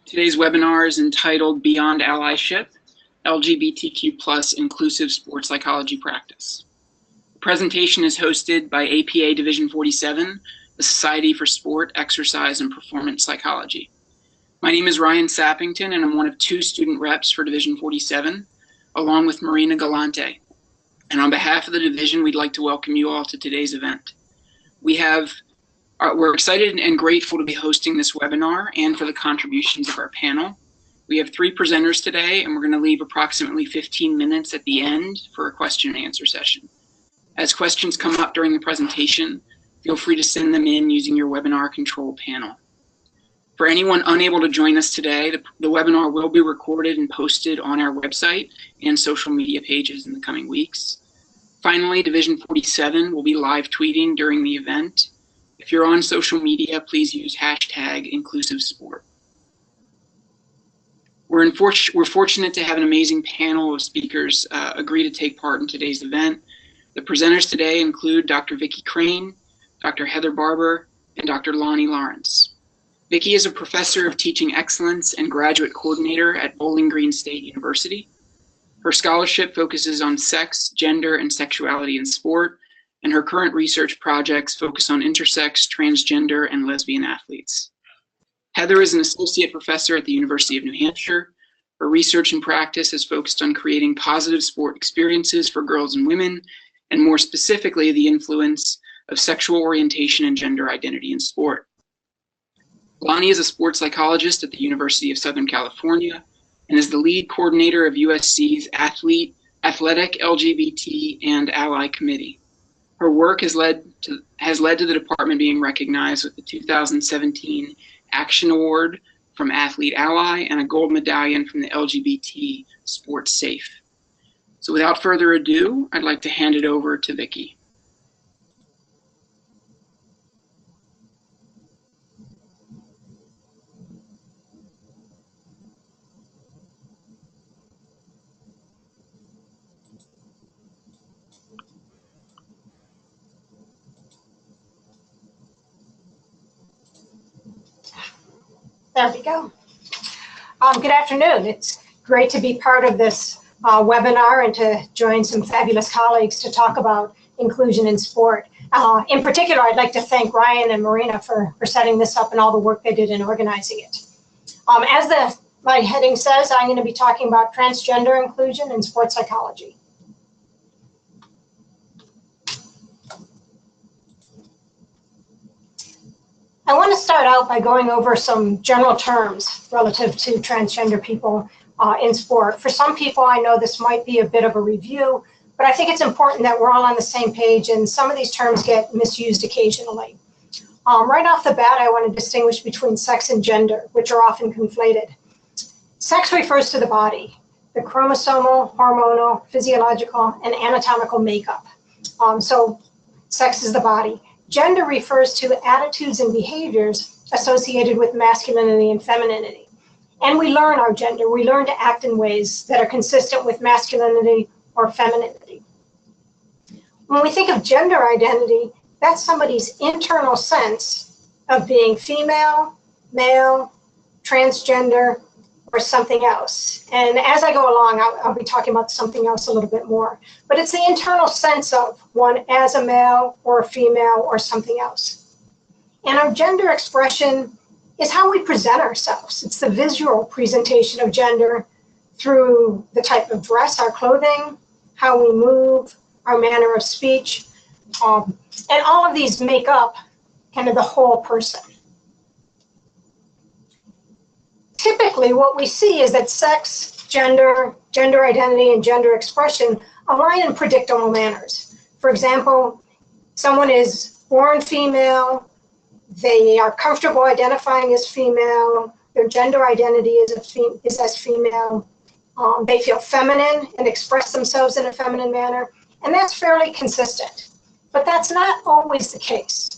Today's webinar is entitled Beyond Allyship, LGBTQ+ Inclusive Sports Psychology Practice. The presentation is hosted by APA Division 47, the Society for Sport, Exercise, and Performance Psychology. My name is Ryan Sappington, and I'm one of 2 student reps for Division 47, along with Marina Galante. And on behalf of the division, we'd like to welcome you all to today's event. We're excited and grateful to be hosting this webinar and for the contributions of our panel. We have 3 presenters today, and we're going to leave approximately 15 minutes at the end for a question and answer session. As questions come up during the presentation, feel free to send them in using your webinar control panel. For anyone unable to join us today, the webinar will be recorded and posted on our website and social media pages in the coming weeks. Finally, Division 47 will be live tweeting during the event. If you're on social media, please use #InclusiveSport. We're fortunate to have an amazing panel of speakers agree to take part in today's event. The presenters today include Dr. Vicki Crane, Dr. Heather Barber, and Dr. Lonnie Lawrence. Vicki is a professor of teaching excellence and graduate coordinator at Bowling Green State University. Her scholarship focuses on sex, gender, and sexuality in sport, and her current research projects focus on intersex, transgender, and lesbian athletes. Heather is an associate professor at the University of New Hampshire. Her research and practice has focused on creating positive sport experiences for girls and women, and more specifically, the influence of sexual orientation and gender identity in sport. Lonnie is a sports psychologist at the University of Southern California and is the lead coordinator of USC's Athletic LGBT and Ally Committee. Her work has led to the department being recognized with the 2017 Action Award from Athlete Ally and a gold medallion from the LGBT SportSafe. So without further ado, I'd like to hand it over to Vicki. There we go. Good afternoon. It's great to be part of this webinar and to join some fabulous colleagues to talk about inclusion in sport. In particular, I'd like to thank Ryan and Marina for setting this up and all the work they did in organizing it. As my heading says, I'm going to be talking about transgender inclusion in sports psychology. I want to start out by going over some general terms relative to transgender people in sport. For some people, I know this might be a bit of a review, but I think it's important that we're all on the same page, and some of these terms get misused occasionally. Right off the bat, I want to distinguish between sex and gender, which are often conflated. Sex refers to the body, the chromosomal, hormonal, physiological, and anatomical makeup. So sex is the body. Gender refers to attitudes and behaviors associated with masculinity and femininity. And we learn our gender. We learn to act in ways that are consistent with masculinity or femininity. When we think of gender identity, that's somebody's internal sense of being female, male, transgender, or something else. And as I go along, I'll be talking about something else a little bit more. But it's the internal sense of one as a male or a female or something else. And our gender expression is how we present ourselves. It's the visual presentation of gender through the type of dress, our clothing, how we move, our manner of speech. And all of these make up kind of the whole person. Typically, what we see is that sex, gender identity, and gender expression align in predictable manners. For example, someone is born female, they are comfortable identifying as female, their gender identity is as female, they feel feminine and express themselves in a feminine manner, and that's fairly consistent. But that's not always the case.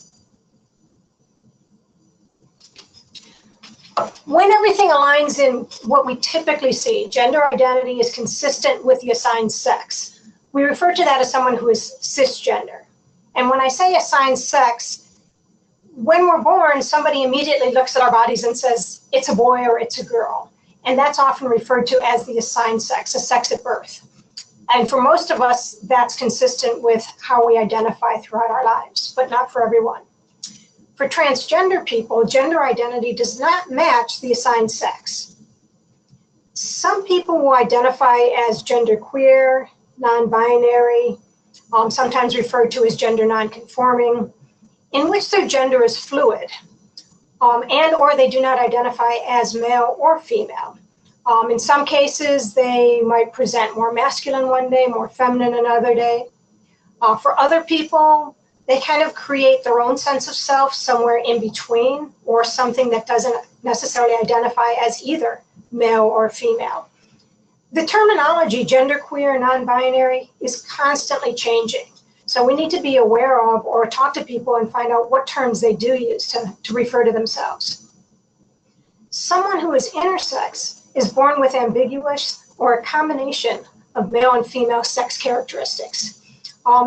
When everything aligns in what we typically see, gender identity is consistent with the assigned sex. We refer to that as someone who is cisgender. And when I say assigned sex, When we're born, somebody immediately looks at our bodies and says, it's a boy or it's a girl. And that's often referred to as the assigned sex, a sex at birth. And for most of us, that's consistent with how we identify throughout our lives, but not for everyone. For transgender people, gender identity does not match the assigned sex. Some people will identify as genderqueer, non-binary, sometimes referred to as gender non-conforming, in which their gender is fluid, and or they do not identify as male or female. In some cases, they might present more masculine one day, more feminine another day. For other people, they kind of create their own sense of self somewhere in between, or something that doesn't necessarily identify as either male or female. The terminology genderqueer, non-binary is constantly changing. So we need to be aware of or talk to people and find out what terms they do use to refer to themselves. Someone who is intersex is born with ambiguous or a combination of male and female sex characteristics.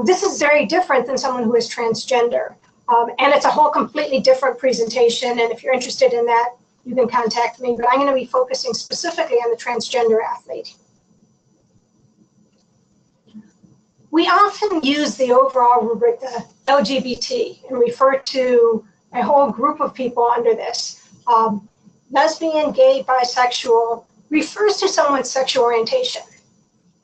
This is very different than someone who is transgender. And it's a whole completely different presentation. And if you're interested in that, you can contact me. But I'm going to be focusing specifically on the transgender athlete. We often use the overall rubric, the LGBT, and refer to a whole group of people under this. Lesbian, gay, bisexual refers to someone's sexual orientation.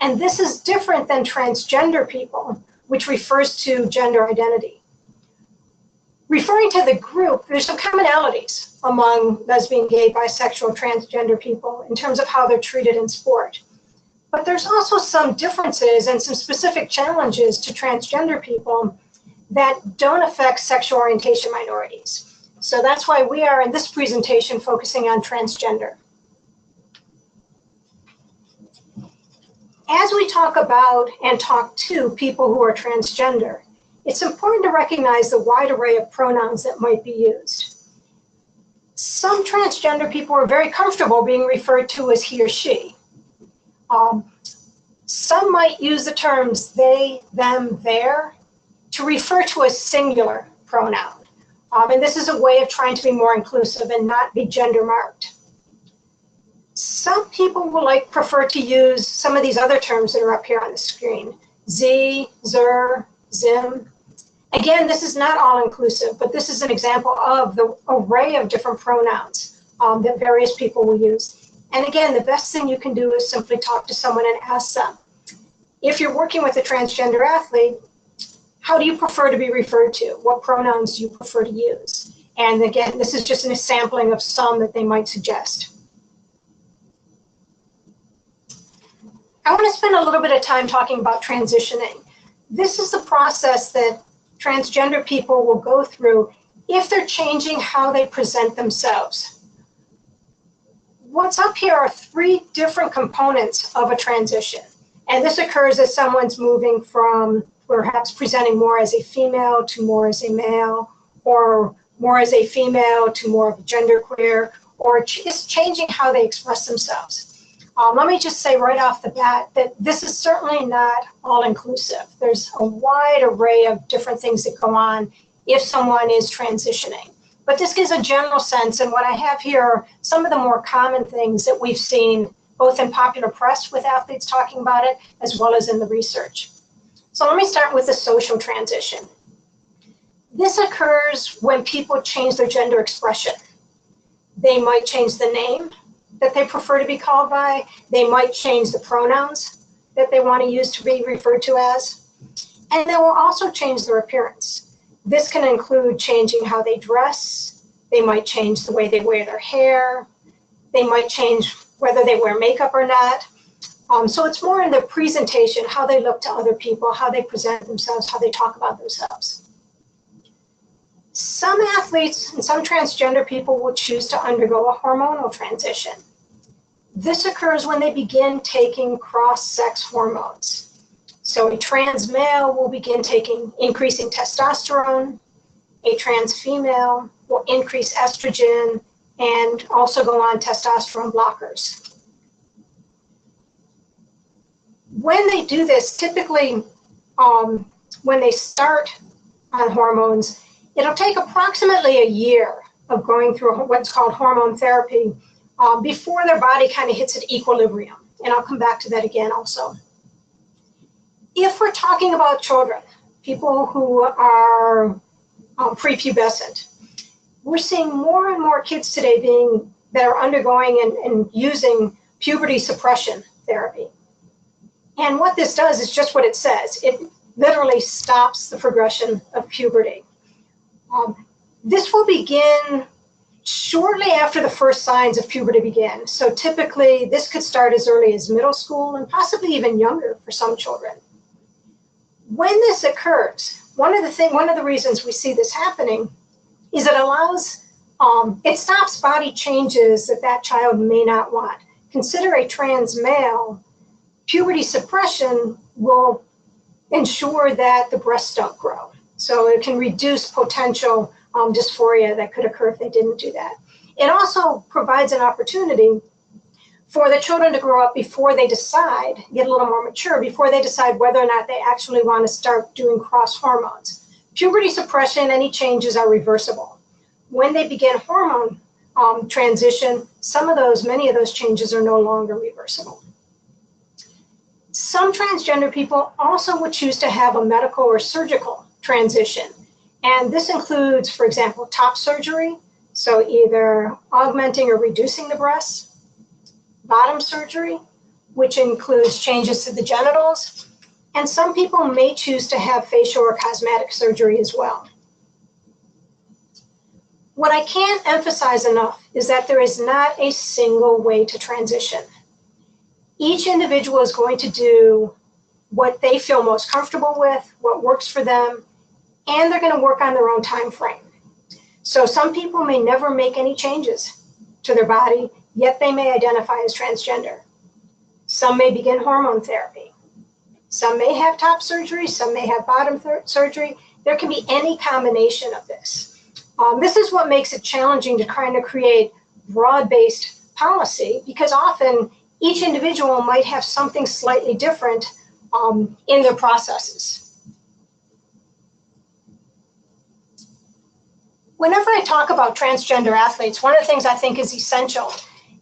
And this is different than transgender people, which refers to gender identity. Referring to the group, there's some commonalities among lesbian, gay, bisexual, transgender people in terms of how they're treated in sport. But there's also some differences and some specific challenges to transgender people that don't affect sexual orientation minorities. So that's why we are in this presentation focusing on transgender. As we talk about and talk to people who are transgender, it's important to recognize the wide array of pronouns that might be used. Some transgender people are very comfortable being referred to as he or she. Some might use the terms they, them, their to refer to a singular pronoun. And this is a way of trying to be more inclusive and not be gender marked. Some people will prefer to use some of these other terms that are up here on the screen. Z, zer, zim. Again, this is not all inclusive, but this is an example of the array of different pronouns that various people will use. And again, the best thing you can do is simply talk to someone and ask them. If you're working with a transgender athlete, how do you prefer to be referred to? What pronouns do you prefer to use? And again, this is just a sampling of some that they might suggest. I want to spend a little bit of time talking about transitioning. This is the process that transgender people will go through if they're changing how they present themselves. What's up here are 3 different components of a transition. And this occurs as someone's moving from perhaps presenting more as a female to more as a male, or more as a female to more of a genderqueer, or just changing how they express themselves. Let me just say right off the bat that this is certainly not all-inclusive. There's a wide array of different things that go on if someone is transitioning. But this gives a general sense, and what I have here are some of the more common things that we've seen both in popular press with athletes talking about it, as well as in the research. So let me start with the social transition. This occurs when people change their gender expression. They might change the name that they prefer to be called by. They might change the pronouns that they want to use to be referred to as. And they will also change their appearance. This can include changing how they dress. They might change the way they wear their hair. They might change whether they wear makeup or not. So it's more in their presentation, how they look to other people, how they present themselves, how they talk about themselves. Some athletes and some transgender people will choose to undergo a hormonal transition. This occurs when they begin taking cross-sex hormones. So a trans male will begin taking increasing testosterone. A trans female will increase estrogen and also go on testosterone blockers. When they do this, typically when they start on hormones, It'll take approximately a year of going through what's called hormone therapy before their body kind of hits an equilibrium. And I'll come back to that again also. If we're talking about children, people who are prepubescent, we're seeing more and more kids today that are undergoing and using puberty suppression therapy. And what this does is just what it says. It literally stops the progression of puberty. This will begin shortly after the first signs of puberty begin. So typically this could start as early as middle school and possibly even younger for some children. When this occurs, one of the reasons we see this happening is it stops body changes that child may not want. Consider a trans male, puberty suppression will ensure that the breasts don't grow. So it can reduce potential dysphoria that could occur if they didn't do that. It also provides an opportunity for the children to grow up before they decide, get a little more mature, before they decide whether or not they actually want to start doing cross hormones. Puberty suppression, any changes are reversible. When they begin hormone transition, many of those changes are no longer reversible. Some transgender people also would choose to have a medical or surgical transition. And this includes, for example, top surgery, so either augmenting or reducing the breasts, bottom surgery, which includes changes to the genitals, and some people may choose to have facial or cosmetic surgery as well. What I can't emphasize enough is that there is not a single way to transition. Each individual is going to do what they feel most comfortable with, what works for them, and they're going to work on their own time frame. So some people may never make any changes to their body, yet they may identify as transgender. Some may begin hormone therapy. Some may have top surgery, some may have bottom surgery. There can be any combination of this. This is what makes it challenging to kind of create broad-based policy, because often each individual might have something slightly different in their processes. Whenever I talk about transgender athletes, one of the things I think is essential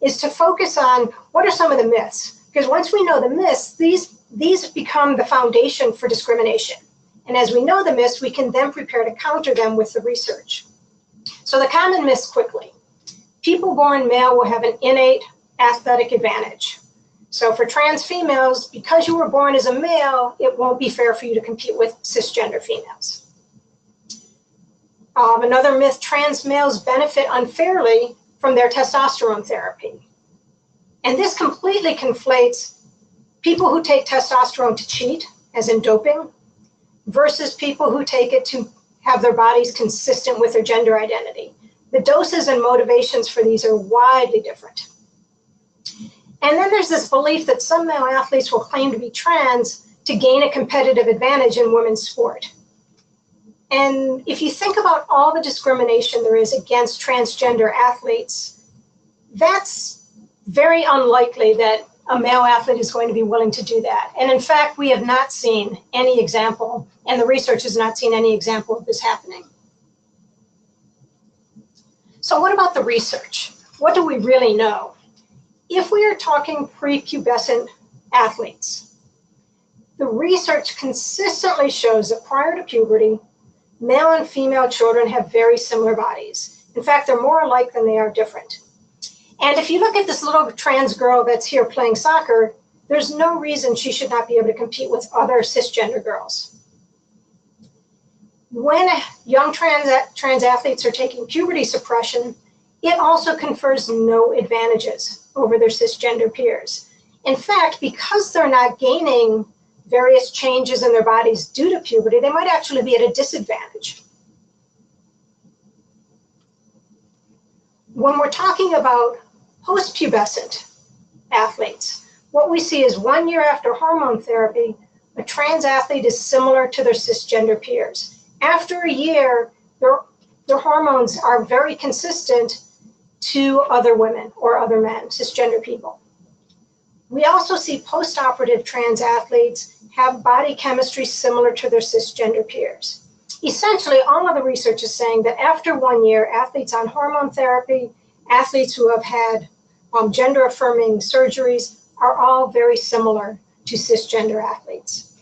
is to focus on what are some of the myths. Because once we know the myths, these become the foundation for discrimination. And as we know the myths, we can then prepare to counter them with the research. So the common myths quickly. People born male will have an innate athletic advantage. So for trans females, because you were born as a male, it won't be fair for you to compete with cisgender females. Another myth, trans males benefit unfairly from their testosterone therapy. And this completely conflates people who take testosterone to cheat, as in doping, versus people who take it to have their bodies consistent with their gender identity. The doses and motivations for these are widely different. And then there's this belief that some male athletes will claim to be trans to gain a competitive advantage in women's sport. And if you think about all the discrimination there is against transgender athletes, that's very unlikely that a male athlete is going to be willing to do that. And in fact, we have not seen any example, and the research has not seen any example of this happening. So what about the research? What do we really know? If we are talking prepubescent athletes, the research consistently shows that prior to puberty, male and female children have very similar bodies. In fact, they're more alike than they are different. And if you look at this little trans girl that's here playing soccer, there's no reason she should not be able to compete with other cisgender girls. When young trans athletes are taking puberty suppression, it also confers no advantages over their cisgender peers. In fact, because they're not gaining various changes in their bodies due to puberty, they might actually be at a disadvantage. When we're talking about post-pubescent athletes, what we see is 1 year after hormone therapy, a trans athlete is similar to their cisgender peers. After a year, their hormones are very consistent to other women or other men, cisgender people. We also see post-operative trans athletes have body chemistry similar to their cisgender peers. essentially, all of the research is saying that after 1 year, athletes on hormone therapy, athletes who have had gender-affirming surgeries are all very similar to cisgender athletes.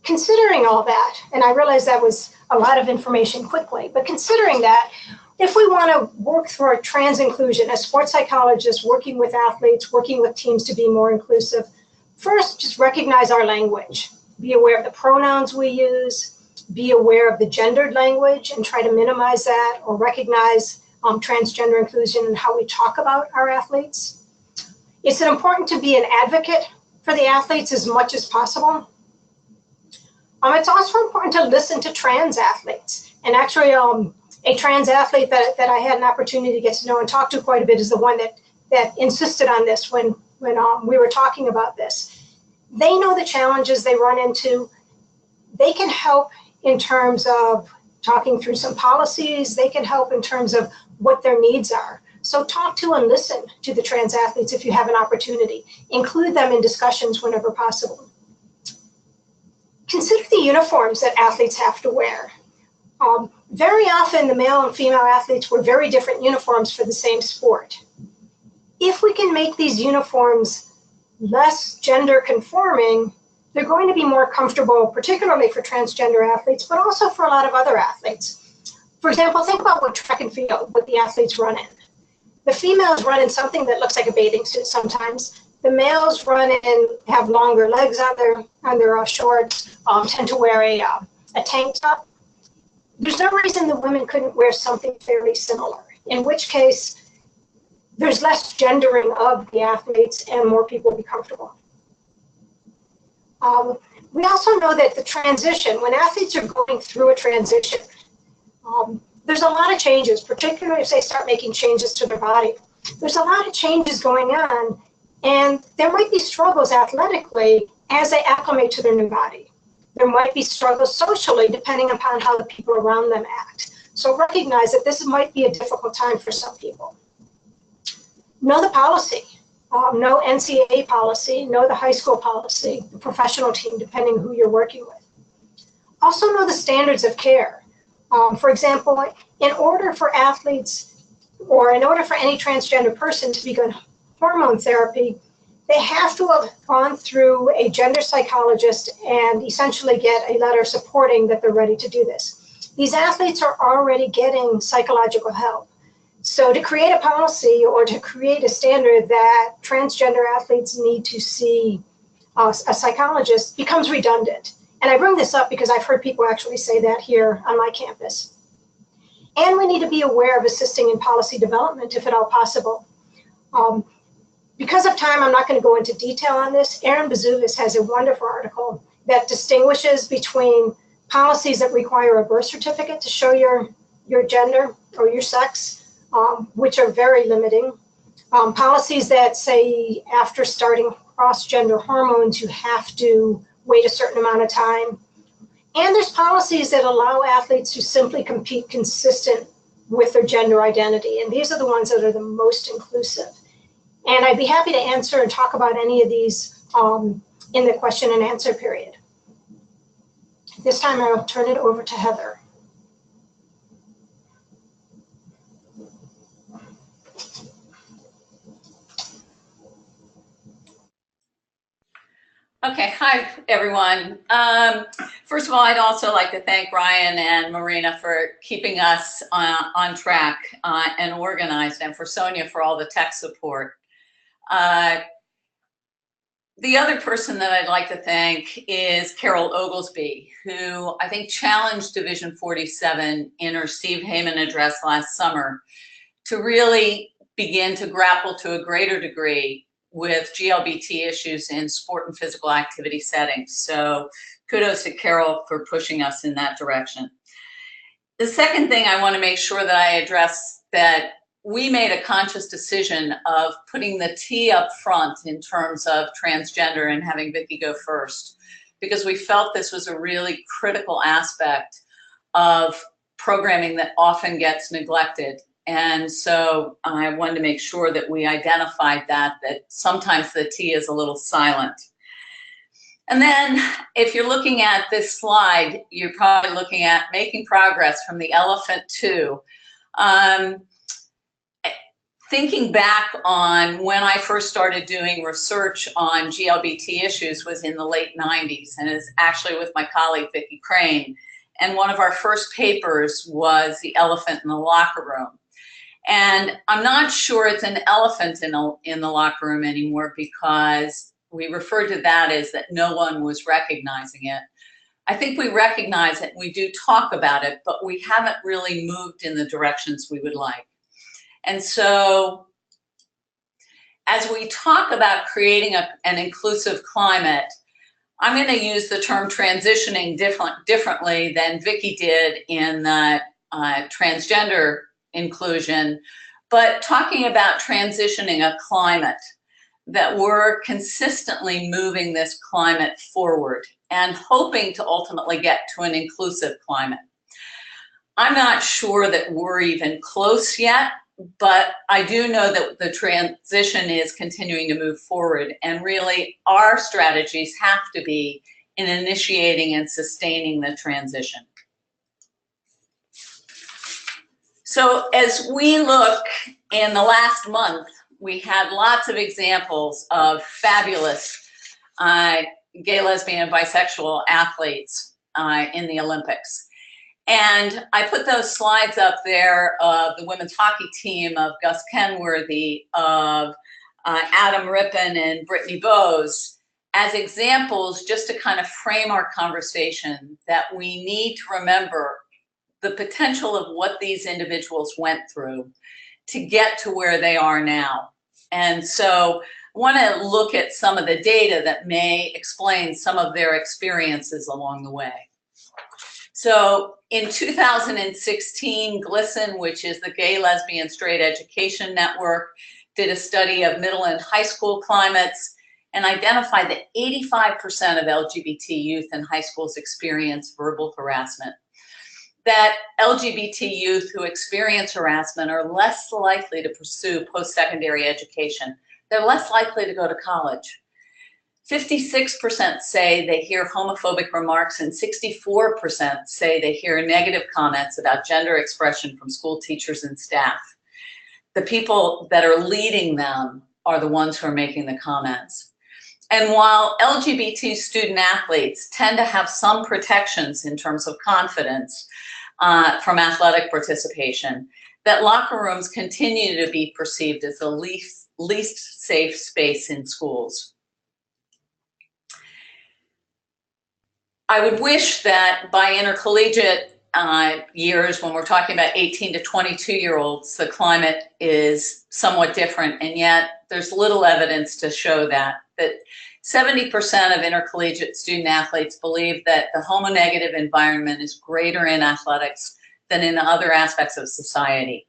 Considering all that, and I realize that was a lot of information quickly, but considering that, if we want to work through our trans inclusion as sports psychologists, working with athletes, working with teams to be more inclusive, first, just recognize our language. Be aware of the pronouns we use, be aware of the gendered language and try to minimize that or recognize transgender inclusion and how we talk about our athletes. It's important to be an advocate for the athletes as much as possible. It's also important to listen to trans athletes. And actually, a trans athlete that I had an opportunity to get to know and talk to quite a bit is the one that insisted on this when we were talking about this. They know the challenges they run into. They can help in terms of talking through some policies. They can help in terms of what their needs are. So talk to and listen to the trans athletes if you have an opportunity. Include them in discussions whenever possible. Consider the uniforms that athletes have to wear. Very often the male and female athletes wear very different uniforms for the same sport. If we can make these uniforms less gender conforming, they're going to be more comfortable, particularly for transgender athletes, but also for a lot of other athletes. For example, think about what track and field, what the athletes run in. The females run in something that looks like a bathing suit sometimes. The males run in, have longer legs on their shorts, tend to wear a tank top. There's no reason the women couldn't wear something fairly similar, in which case there's less gendering of the athletes and more people be comfortable. We also know that the transition, when athletes are going through a transition, there's a lot of changes, particularly if they start making changes to their body. There's a lot of changes going on, and there might be struggles athletically as they acclimate to their new body. There might be struggles socially, depending upon how the people around them act. So recognize that this might be a difficult time for some people. Know the policy. Know NCAA policy, know the high school policy, the professional team, depending who you're working with. Also know the standards of care. For example, in order for athletes, or in order for any transgender person to begin hormone therapy, they have to have gone through a gender psychologist and essentially get a letter supporting that they're ready to do this. These athletes are already getting psychological help. So to create a policy or to create a standard that transgender athletes need to see a psychologist becomes redundant. And I bring this up because I've heard people actually say that here on my campus. And we need to be aware of assisting in policy development if at all possible. Because of time, I'm not going to go into detail on this. Aaron Bazougas has a wonderful article that distinguishes between policies that require a birth certificate to show your gender or your sex, which are very limiting. Policies that say after starting cross-gender hormones, you have to wait a certain amount of time. And there's policies that allow athletes to simply compete consistent with their gender identity. And these are the ones that are the most inclusive. And I'd be happy to answer and talk about any of these in the question and answer period. This time I'll turn it over to Heather. Okay, hi everyone. First of all, I'd also like to thank Brian and Marina for keeping us on track and organized, and for Sonia for all the tech support. The other person that I'd like to thank is Carol Oglesby, who I think challenged Division 47 in her Steve Heyman address last summer to really begin to grapple to a greater degree with GLBT issues in sport and physical activity settings. So kudos to Carol for pushing us in that direction. The second thing I want to make sure that I address, that we made a conscious decision of putting the T up front in terms of transgender and having Vicki go first, because we felt this was a really critical aspect of programming that often gets neglected. And so I wanted to make sure that we identified that sometimes the T is a little silent. And then if you're looking at this slide, you're probably looking at making progress from the elephant to thinking back on when I first started doing research on GLBT issues was in the late 90s, and is actually with my colleague Vicki Crane. And one of our first papers was the elephant in the locker room. And I'm not sure it's an elephant in the locker room anymore, because we referred to that as that no one was recognizing it. I think we recognize it, and we do talk about it, but we haven't really moved in the directions we would like. And so as we talk about creating an inclusive climate, I'm going to use the term transitioning differently than Vicki did in the transgender inclusion, but talking about transitioning a climate, that we're consistently moving this climate forward and hoping to ultimately get to an inclusive climate. I'm not sure that we're even close yet, but I do know that the transition is continuing to move forward, and really our strategies have to be in initiating and sustaining the transition. So as we look in the last month, we had lots of examples of fabulous gay, lesbian, and bisexual athletes in the Olympics. And I put those slides up there of the women's hockey team, of Gus Kenworthy, of Adam Rippon and Brittany Bowes, as examples just to kind of frame our conversation, that we need to remember the potential of what these individuals went through to get to where they are now. And so I want to look at some of the data that may explain some of their experiences along the way. So in 2016, GLSEN, which is the Gay, Lesbian, Straight Education Network, did a study of middle and high school climates and identified that 85% of LGBT youth in high schools experience verbal harassment. That LGBT youth who experience harassment are less likely to pursue post-secondary education. They're less likely to go to college. 56% say they hear homophobic remarks, and 64% say they hear negative comments about gender expression from school teachers and staff. The people that are leading them are the ones who are making the comments. And while LGBT student athletes tend to have some protections in terms of confidence from athletic participation, that locker rooms continue to be perceived as the least safe space in schools. I would wish that by intercollegiate years, when we're talking about 18 to 22-year-olds, the climate is somewhat different, and yet there's little evidence to show that 70% of intercollegiate student athletes believe that the homonegative environment is greater in athletics than in other aspects of society.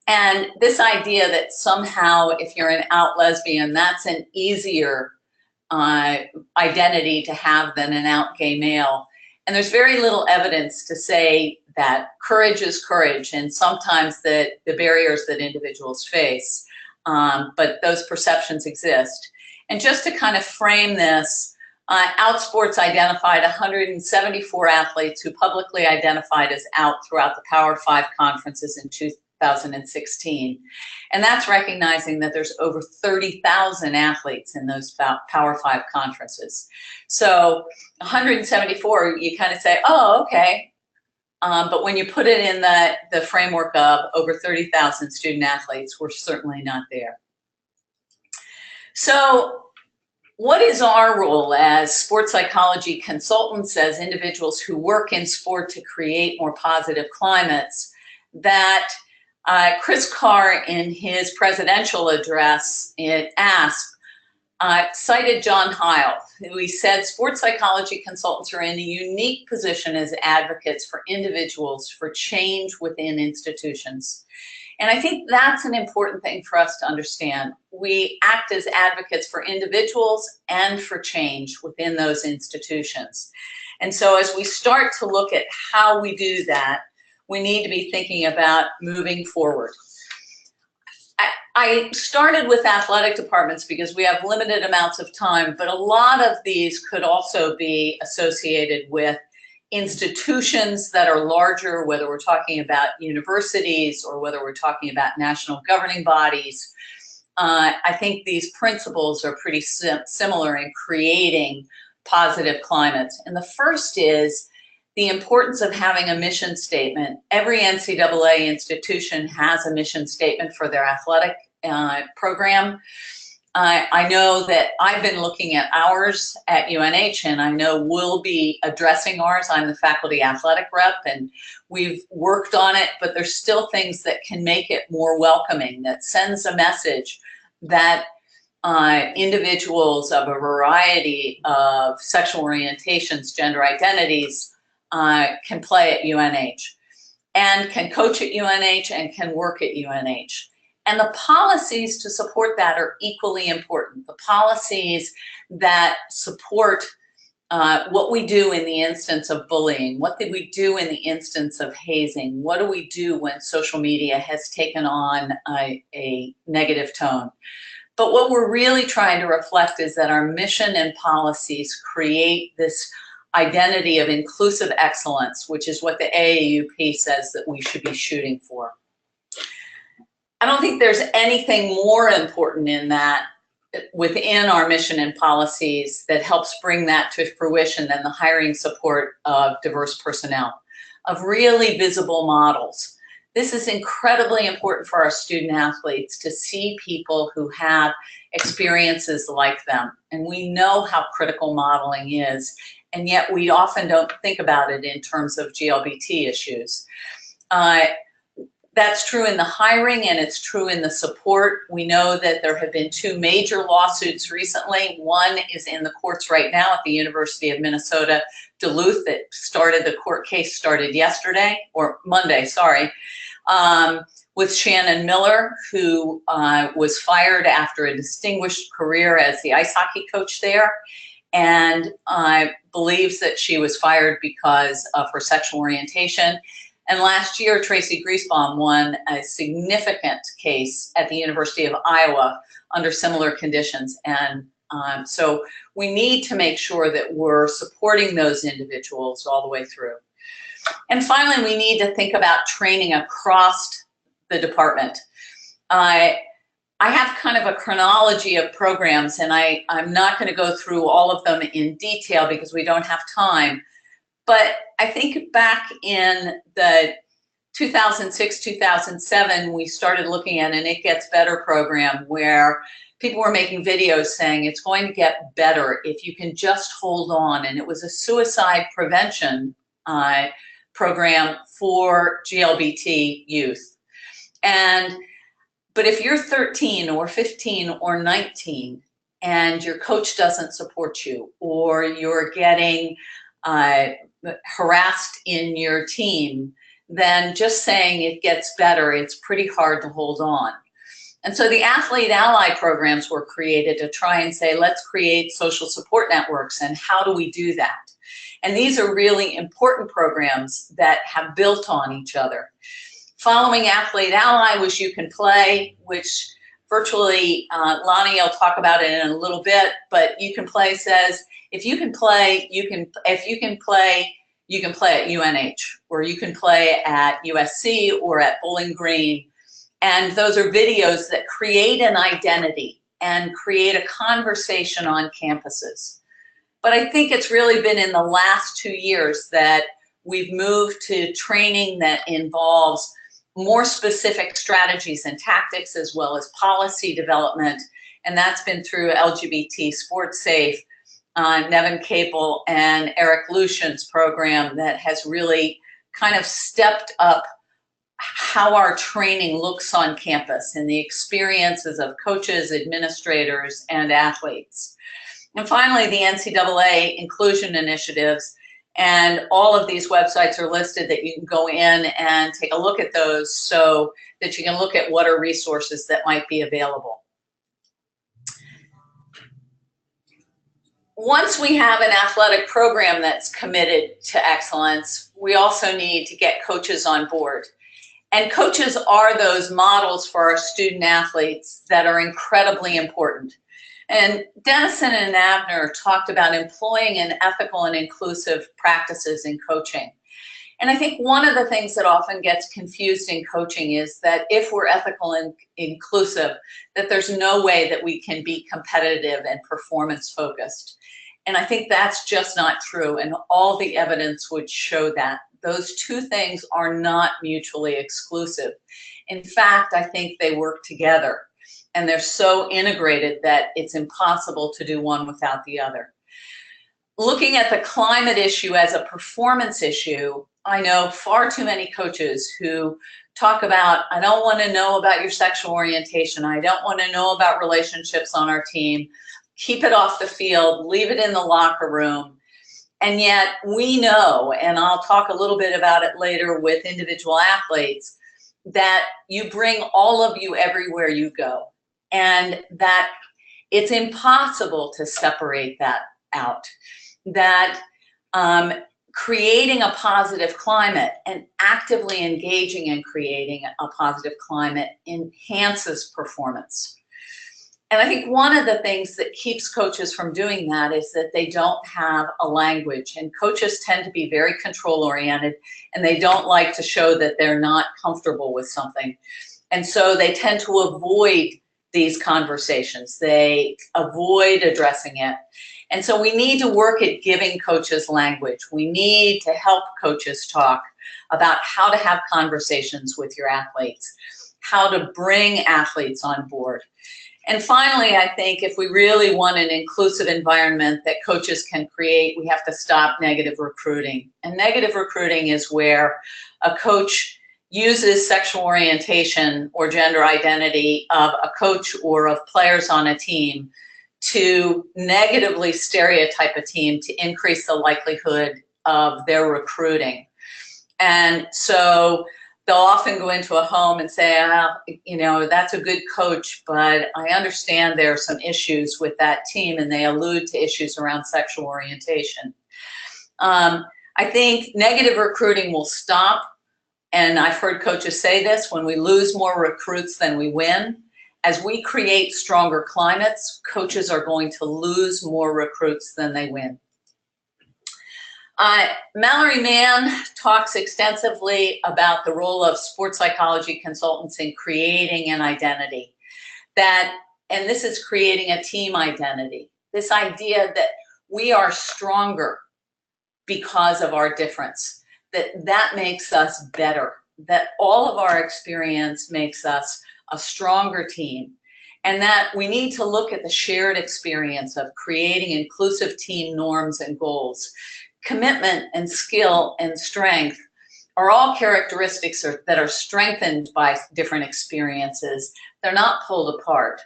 And this idea that somehow if you're an out lesbian, that's an easier identity to have than an out gay male. And there's very little evidence to say that courage is courage, and sometimes the barriers that individuals face, but those perceptions exist. And just to kind of frame this, Outsports identified 174 athletes who publicly identified as out throughout the Power 5 conferences in 2016. And that's recognizing that there's over 30,000 athletes in those Power 5 conferences. So 174, you kind of say, oh, okay. But when you put it in the framework of over 30,000 student athletes, we're certainly not there. So what is our role as sports psychology consultants, as individuals who work in sport to create more positive climates? That Chris Carr, in his presidential address at ASP, cited John Heil, who he said sports psychology consultants are in a unique position as advocates for individuals for change within institutions. And I think that's an important thing for us to understand. We act as advocates for individuals and for change within those institutions. And so as we start to look at how we do that, we need to be thinking about moving forward. I started with athletic departments because we have limited amounts of time, but a lot of these could also be associated with institutions that are larger, whether we're talking about universities or whether we're talking about national governing bodies. I think these principles are pretty similar in creating positive climates. And the first is the importance of having a mission statement. Every NCAA institution has a mission statement for their athletic program. I know that I've been looking at ours at UNH, and I know we'll be addressing ours. I'm the faculty athletic rep, and we've worked on it, but there's still things that can make it more welcoming, that sends a message that individuals of a variety of sexual orientations, gender identities, can play at UNH, and can coach at UNH, and can work at UNH. And the policies to support that are equally important. The policies that support what we do in the instance of bullying, what did we do in the instance of hazing, what do we do when social media has taken on a negative tone. But what we're really trying to reflect is that our mission and policies create this identity of inclusive excellence, which is what the AAUP says that we should be shooting for. I don't think there's anything more important in that within our mission and policies that helps bring that to fruition than the hiring support of diverse personnel, of really visible models. This is incredibly important for our student athletes to see people who have experiences like them. And we know how critical modeling is, and yet we often don't think about it in terms of GLBT issues. That's true in the hiring, and it's true in the support. We know that there have been 2 major lawsuits recently. One is in the courts right now at the University of Minnesota, Duluth. That started, the court case started yesterday, or Monday, sorry, with Shannon Miller, who was fired after a distinguished career as the ice hockey coach there, and believes that she was fired because of her sexual orientation. And last year, Tracy Griesbaum won a significant case at the University of Iowa under similar conditions. And so we need to make sure that we're supporting those individuals all the way through. And finally, we need to think about training across the department. I have kind of a chronology of programs, and I'm not going to go through all of them in detail because we don't have time. But I think back in the 2006-2007, we started looking at an It Gets Better program where people were making videos saying it's going to get better if you can just hold on. And it was a suicide prevention program for GLBT youth. But if you're 13 or 15 or 19 and your coach doesn't support you, or you're getting harassed in your team, then just saying it gets better, it's pretty hard to hold on. And so the Athlete Ally programs were created to try and say, let's create social support networks, and how do we do that? And these are really important programs that have built on each other. Following Athlete Ally was You Can Play, which virtually, Lonnie will talk about it in a little bit, but You Can Play says, if you can play, you can play at UNH, or you can play at USC or at Bowling Green. And those are videos that create an identity and create a conversation on campuses. But I think it's really been in the last 2 years that we've moved to training that involves more specific strategies and tactics, as well as policy development. And that's been through LGBT SportSafe, Nevin Capel and Eric Lucian's program that has really kind of stepped up how our training looks on campus and the experiences of coaches, administrators, and athletes. And finally, the NCAA inclusion initiatives. And all of these websites are listed that you can go in and take a look at those so that you can look at what are resources that might be available. Once we have an athletic program that's committed to excellence, we also need to get coaches on board. And coaches are those models for our student athletes that are incredibly important. And Dennison and Abner talked about employing an ethical and inclusive practices in coaching. And I think one of the things that often gets confused in coaching is that if we're ethical and inclusive, that there's no way that we can be competitive and performance focused. And I think that's just not true, and all the evidence would show that. Those two things are not mutually exclusive. In fact, I think they work together, and they're so integrated that it's impossible to do one without the other. Looking at the climate issue as a performance issue, I know far too many coaches who talk about, I don't want to know about your sexual orientation, I don't want to know about relationships on our team, keep it off the field, leave it in the locker room. And yet we know, and I'll talk a little bit about it later with individual athletes, that you bring all of you everywhere you go, and that it's impossible to separate that out. That creating a positive climate and actively engaging in creating a positive climate enhances performance. And I think one of the things that keeps coaches from doing that is that they don't have a language, and coaches tend to be very control oriented, and they don't like to show that they're not comfortable with something. And so they tend to avoid these conversations. They avoid addressing it. And so we need to work at giving coaches language. We need to help coaches talk about how to have conversations with your athletes, how to bring athletes on board. And finally, I think if we really want an inclusive environment that coaches can create, we have to stop negative recruiting. And negative recruiting is where a coach uses sexual orientation or gender identity of a coach or of players on a team to negatively stereotype a team to increase the likelihood of their recruiting. And so they'll often go into a home and say, you know, that's a good coach, but I understand there are some issues with that team, and they allude to issues around sexual orientation. I think negative recruiting will stop, and I've heard coaches say this, when we lose more recruits than we win. As we create stronger climates, coaches are going to lose more recruits than they win. Mallory Mann talks extensively about the role of sports psychology consultants in creating an identity. And this is creating a team identity. This idea that we are stronger because of our difference, that makes us better, that all of our experience makes us a stronger team, and that we need to look at the shared experience of creating inclusive team norms and goals. Commitment and skill and strength are all characteristics that are strengthened by different experiences. They're not pulled apart.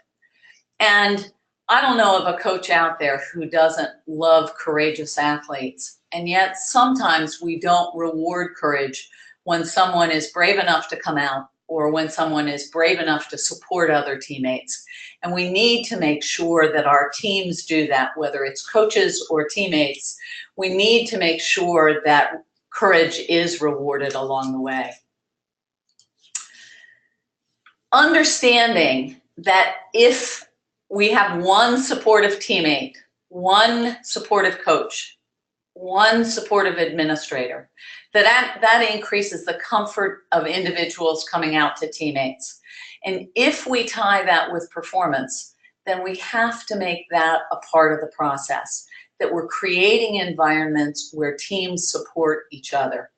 And I don't know of a coach out there who doesn't love courageous athletes, and yet sometimes we don't reward courage when someone is brave enough to come out, or when someone is brave enough to support other teammates. And we need to make sure that our teams do that, whether it's coaches or teammates. We need to make sure that courage is rewarded along the way. Understanding that if we have one supportive teammate, one supportive coach, one supportive administrator, that increases the comfort of individuals coming out to teammates. And if we tie that with performance, then we have to make that a part of the process, that we're creating environments where teams support each other.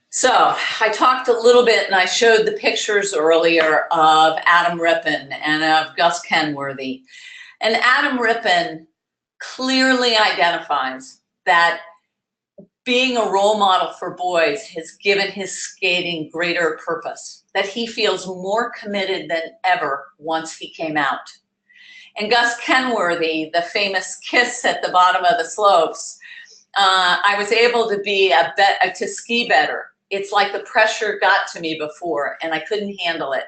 So I talked a little bit, and I showed the pictures earlier of Adam Rippon and of Gus Kenworthy. And Adam Rippon clearly identifies that being a role model for boys has given his skating greater purpose, that he feels more committed than ever once he came out. And Gus Kenworthy, the famous kiss at the bottom of the slopes, I was able to ski better. It's like the pressure got to me before and I couldn't handle it.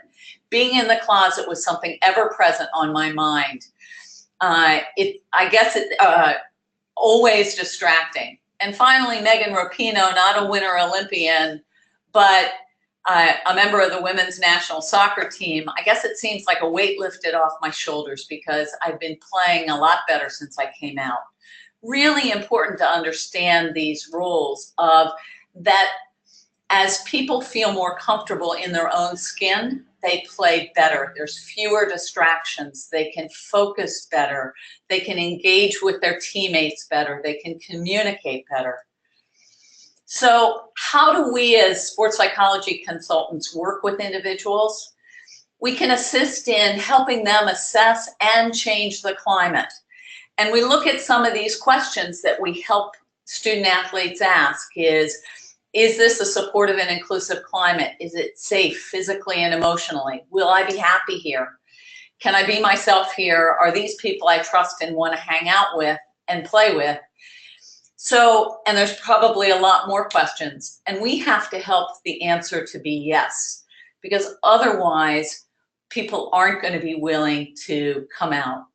Being in the closet was something ever present on my mind. I guess it always distracting. And finally, Megan Rapinoe, not a Winter Olympian, but a member of the women's national soccer team. I guess it seems like a weight lifted off my shoulders because I've been playing a lot better since I came out. Really important to understand these rules of that as people feel more comfortable in their own skin, they play better. There's fewer distractions. They can focus better. They can engage with their teammates better. They can communicate better. So how do we as sports psychology consultants work with individuals? We can assist in helping them assess and change the climate. And we look at some of these questions that we help student athletes ask is this a supportive and inclusive climate? Is it safe physically and emotionally? Will I be happy here? Can I be myself here? Are these people I trust and want to hang out with and play with? So, and there's probably a lot more questions, and we have to help the answer to be yes, because otherwise people aren't going to be willing to come out.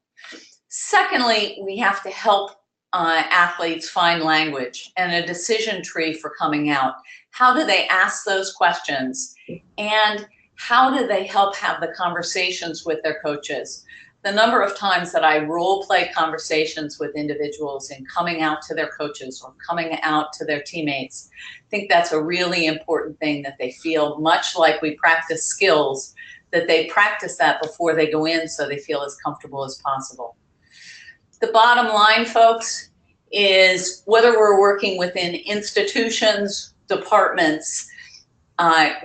Secondly, we have to help athletes find language and a decision tree for coming out. How do they ask those questions? And how do they help have the conversations with their coaches? The number of times that I role play conversations with individuals in coming out to their coaches or coming out to their teammates, I think that's a really important thing, that they feel much like we practice skills, that they practice that before they go in so they feel as comfortable as possible. The bottom line, folks, is whether we're working within institutions, departments,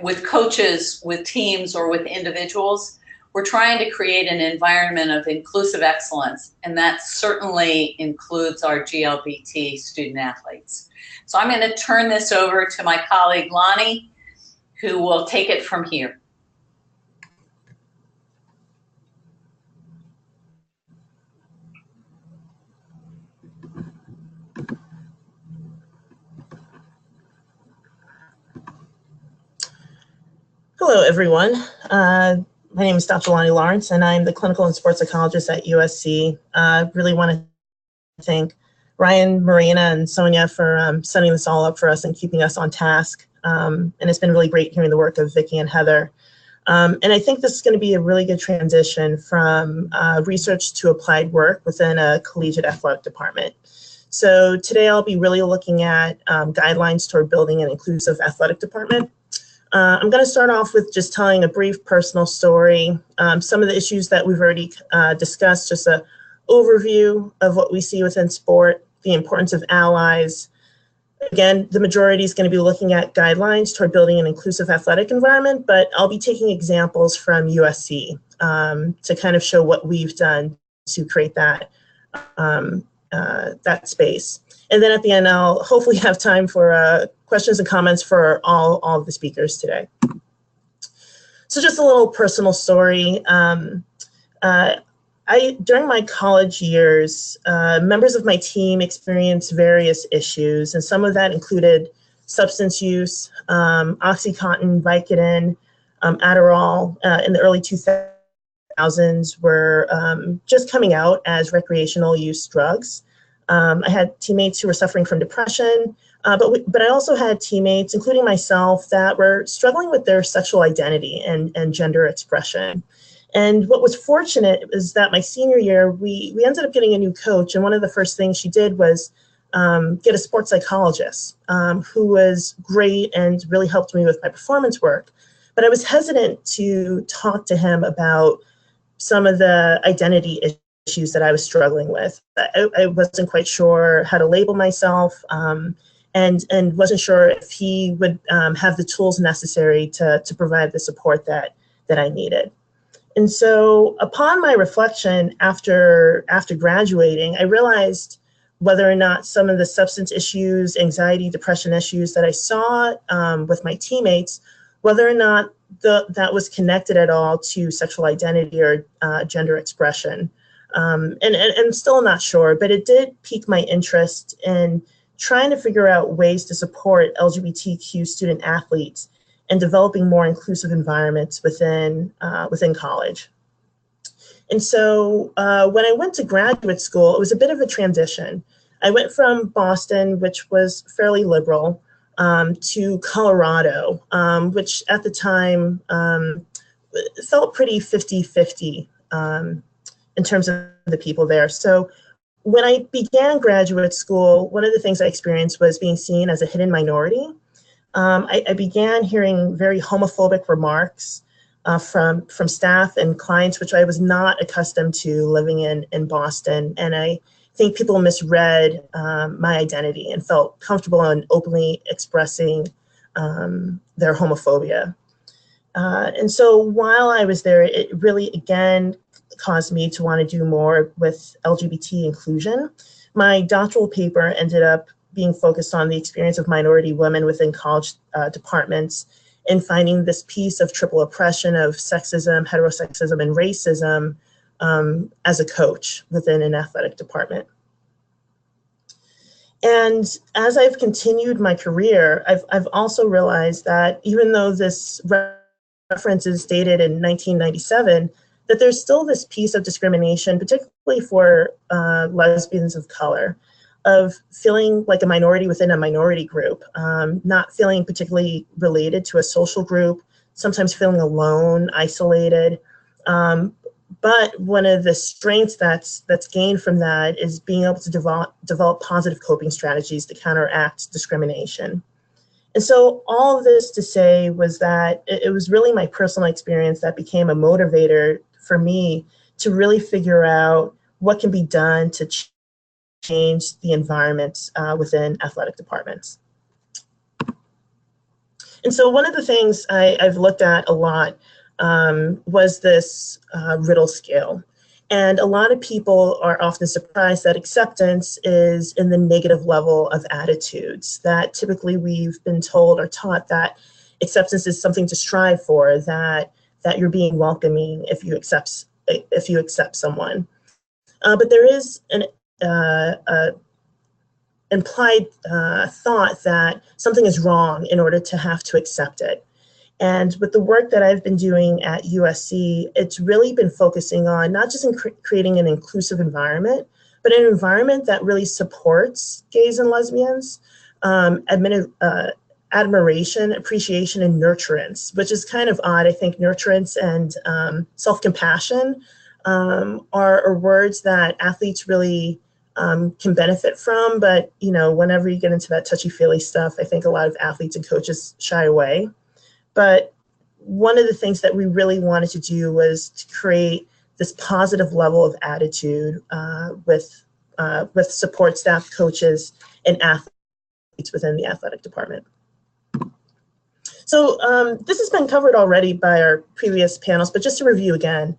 with coaches, with teams, or with individuals, we're trying to create an environment of inclusive excellence, and that certainly includes our GLBT student athletes. So I'm going to turn this over to my colleague Lonnie, who will take it from here. Hello, everyone. My name is Dr. Lonnie Lawrence, and I'm the clinical and sports psychologist at USC. Really want to thank Ryan, Marina, and Sonia for setting this all up for us and keeping us on task. And it's been really great hearing the work of Vicki and Heather. And I think this is going to be a really good transition from research to applied work within a collegiate athletic department. So today I'll be really looking at guidelines toward building an inclusive athletic department. I'm going to start off with just telling a brief personal story, some of the issues that we've already discussed, just an overview of what we see within sport, the importance of allies. Again, the majority is going to be looking at guidelines toward building an inclusive athletic environment, but I'll be taking examples from USC to kind of show what we've done to create that, that space. And then at the end, I'll hopefully have time for questions and comments for all of the speakers today. So just a little personal story. During my college years, members of my team experienced various issues, and some of that included substance use, OxyContin, Vicodin, Adderall in the early 2000s were just coming out as recreational use drugs. I had teammates who were suffering from depression, but I also had teammates, including myself, that were struggling with their sexual identity and gender expression. And what was fortunate is that my senior year, we ended up getting a new coach, and one of the first things she did was get a sports psychologist who was great and really helped me with my performance work. But I was hesitant to talk to him about some of the identity issues that I was struggling with. I wasn't quite sure how to label myself, and wasn't sure if he would have the tools necessary to provide the support that I needed. And so upon my reflection after graduating, I realized whether or not some of the substance issues, anxiety, depression issues that I saw with my teammates, whether or not that was connected at all to sexual identity or gender expression. And still not sure, but it did pique my interest in trying to figure out ways to support LGBTQ student athletes and developing more inclusive environments within college. And so when I went to graduate school, it was a bit of a transition. I went from Boston, which was fairly liberal, to Colorado, which at the time felt pretty 50-50 in terms of the people there. So when I began graduate school, one of the things I experienced was being seen as a hidden minority. I began hearing very homophobic remarks from staff and clients, which I was not accustomed to living in Boston. And I think people misread my identity and felt comfortable in openly expressing their homophobia. And so while I was there, it really, again, caused me to want to do more with LGBT inclusion. My doctoral paper ended up being focused on the experience of minority women within college departments and finding this piece of triple oppression of sexism, heterosexism, and racism as a coach within an athletic department. And as I've continued my career, I've also realized that even though this reference is dated in 1997, that there's still this piece of discrimination, particularly for lesbians of color, of feeling like a minority within a minority group, not feeling particularly related to a social group, sometimes feeling alone, isolated. But one of the strengths that's gained from that is being able to develop positive coping strategies to counteract discrimination. And so all of this to say was that it was really my personal experience that became a motivator for me to really figure out what can be done to change the environment within athletic departments. And so one of the things I've looked at a lot was this Riddle scale. And a lot of people are often surprised that acceptance is in the negative level of attitudes, that typically we've been told or taught that acceptance is something to strive for, that you're being welcoming if you accept someone. But there is an implied thought that something is wrong in order to have to accept it. And with the work that I've been doing at USC, it's really been focusing on not just in creating an inclusive environment, but an environment that really supports gays and lesbians, admiration, appreciation, and nurturance, which is kind of odd. I think nurturance and self-compassion are words that athletes really can benefit from. But, you know, whenever you get into that touchy-feely stuff, I think a lot of athletes and coaches shy away. But one of the things that we really wanted to do was to create this positive level of attitude with support staff, coaches, and athletes within the athletic department. So this has been covered already by our previous panels, but just to review again,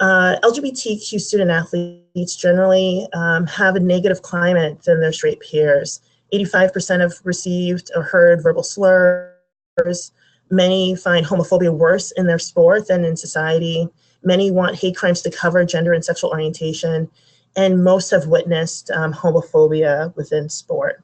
LGBTQ student athletes generally have a negative climate than their straight peers. 85% have received or heard verbal slurs. Many find homophobia worse in their sport than in society. Many want hate crimes to cover gender and sexual orientation, and most have witnessed homophobia within sport.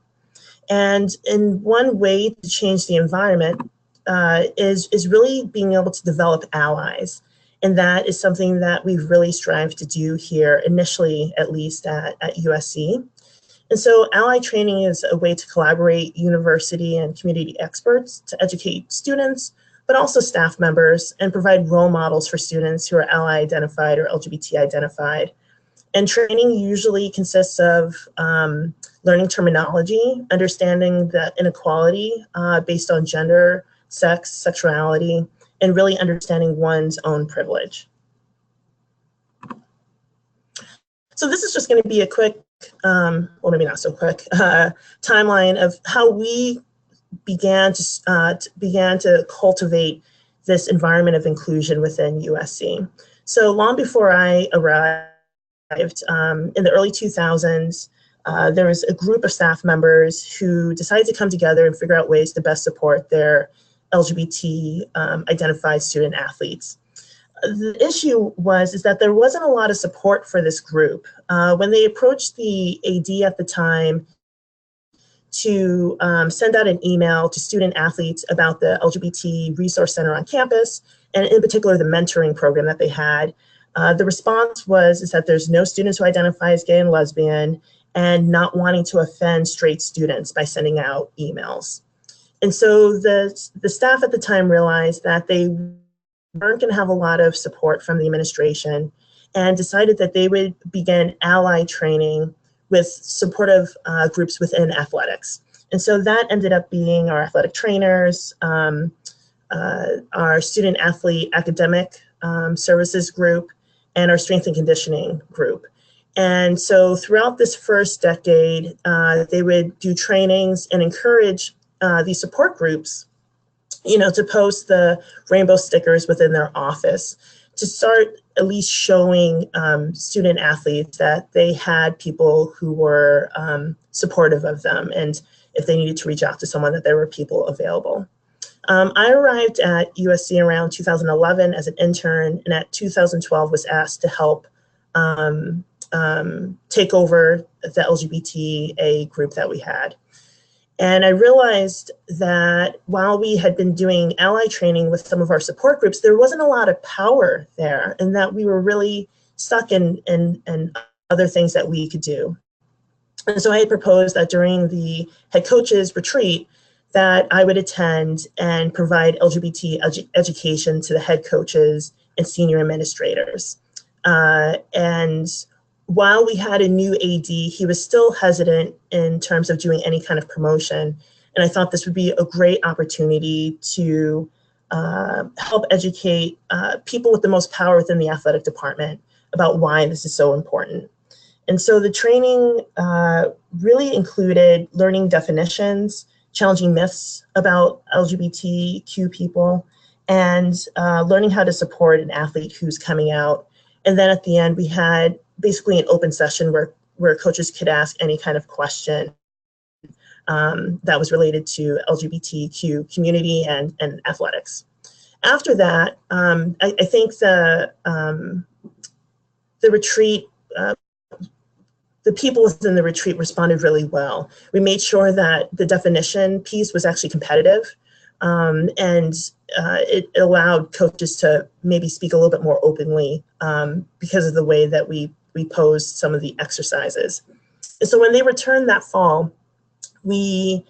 And in one way to change the environment is really being able to develop allies. And that is something that we've really strived to do here, initially, at least at USC. And so ally training is a way to collaborate university and community experts to educate students, but also staff members, and provide role models for students who are ally identified or LGBT identified. And training usually consists of learning terminology, understanding the inequality based on gender, sex, sexuality, and really understanding one's own privilege. So this is just going to be a quick, well, maybe not so quick, timeline of how we began to cultivate this environment of inclusion within USC. So long before I arrived, in the early 2000s, there was a group of staff members who decided to come together and figure out ways to best support their LGBT identified student athletes. The issue is that there wasn't a lot of support for this group. When they approached the AD at the time to send out an email to student athletes about the LGBT Resource Center on campus, and in particular the mentoring program that they had, the response was that there's no students who identify as gay and lesbian, and not wanting to offend straight students by sending out emails. And so the staff at the time realized that they weren't going to have a lot of support from the administration and decided that they would begin ally training with supportive groups within athletics. And so that ended up being our athletic trainers, our student athlete academic services group, and our strength and conditioning group. And so throughout this first decade, they would do trainings and encourage these support groups, to post the rainbow stickers within their office to start at least showing student athletes that they had people who were supportive of them, and if they needed to reach out to someone, that there were people available. I arrived at USC around 2011 as an intern, and at 2012 was asked to help take over the LGBTA group that we had. And I realized that while we had been doing ally training with some of our support groups, there wasn't a lot of power there, and that we were really stuck in other things that we could do. And so I had proposed that during the head coaches retreat that I would attend and provide LGBT education to the head coaches and senior administrators. And while we had a new AD, he was still hesitant in terms of doing any kind of promotion. And I thought this would be a great opportunity to help educate people with the most power within the athletic department about why this is so important. And so the training really included learning definitions, challenging myths about LGBTQ people, and learning how to support an athlete who's coming out. And then at the end, we had basically an open session where coaches could ask any kind of question that was related to LGBTQ community and athletics. After that, I think the retreat, the people within the retreat responded really well. We made sure that the definition piece was actually competitive, and it allowed coaches to maybe speak a little bit more openly because of the way that we posed some of the exercises. And so when they returned that fall, we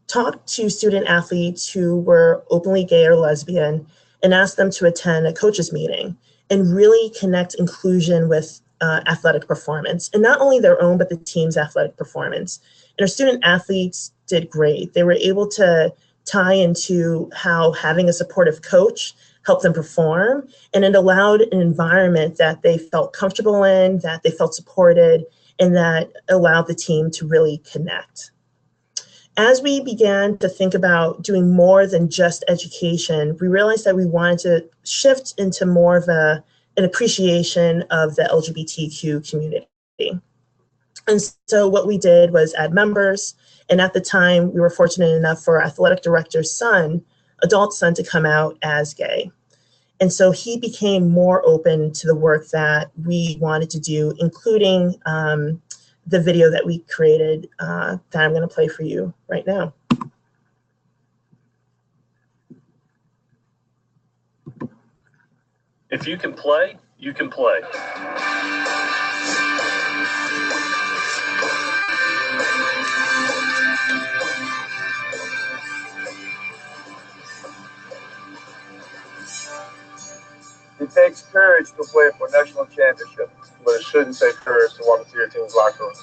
talked to student athletes who were openly gay or lesbian and asked them to attend a coaches meeting and really connect inclusion with athletic performance, and not only their own, but the team's athletic performance. And our student athletes did great. They were able to tie into how having a supportive coach helped them perform, and it allowed an environment that they felt comfortable in, that they felt supported, and that allowed the team to really connect. As we began to think about doing more than just education, we realized that we wanted to shift into more of an appreciation of the LGBTQ community. And so what we did was add members. And at the time, we were fortunate enough for our athletic director's son, adult son, to come out as gay. And so he became more open to the work that we wanted to do, including the video that we created that I'm going to play for you right now. If you can play, you can play. It takes courage to play for a national championship, but it shouldn't take courage to walk into your team's locker room.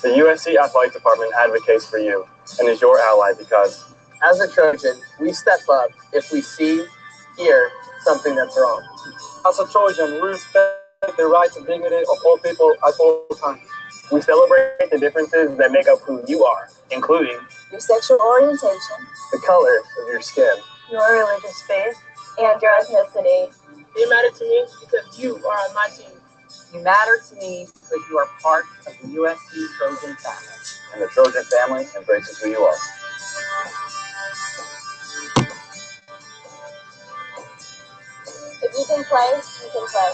The USC Athletic Department advocates for you and is your ally because, as a Trojan, we step up if we see, hear something that's wrong. as a Trojan, we respect the rights and dignity of all people at all times. we celebrate the differences that make up who you are, including your sexual orientation, the color of your skin, your religious faith, and your ethnicity. They matter to me because you are on my team. You matter to me because you are part of the USC Trojan family. and the Trojan family embraces who you are. If you can play, you can play.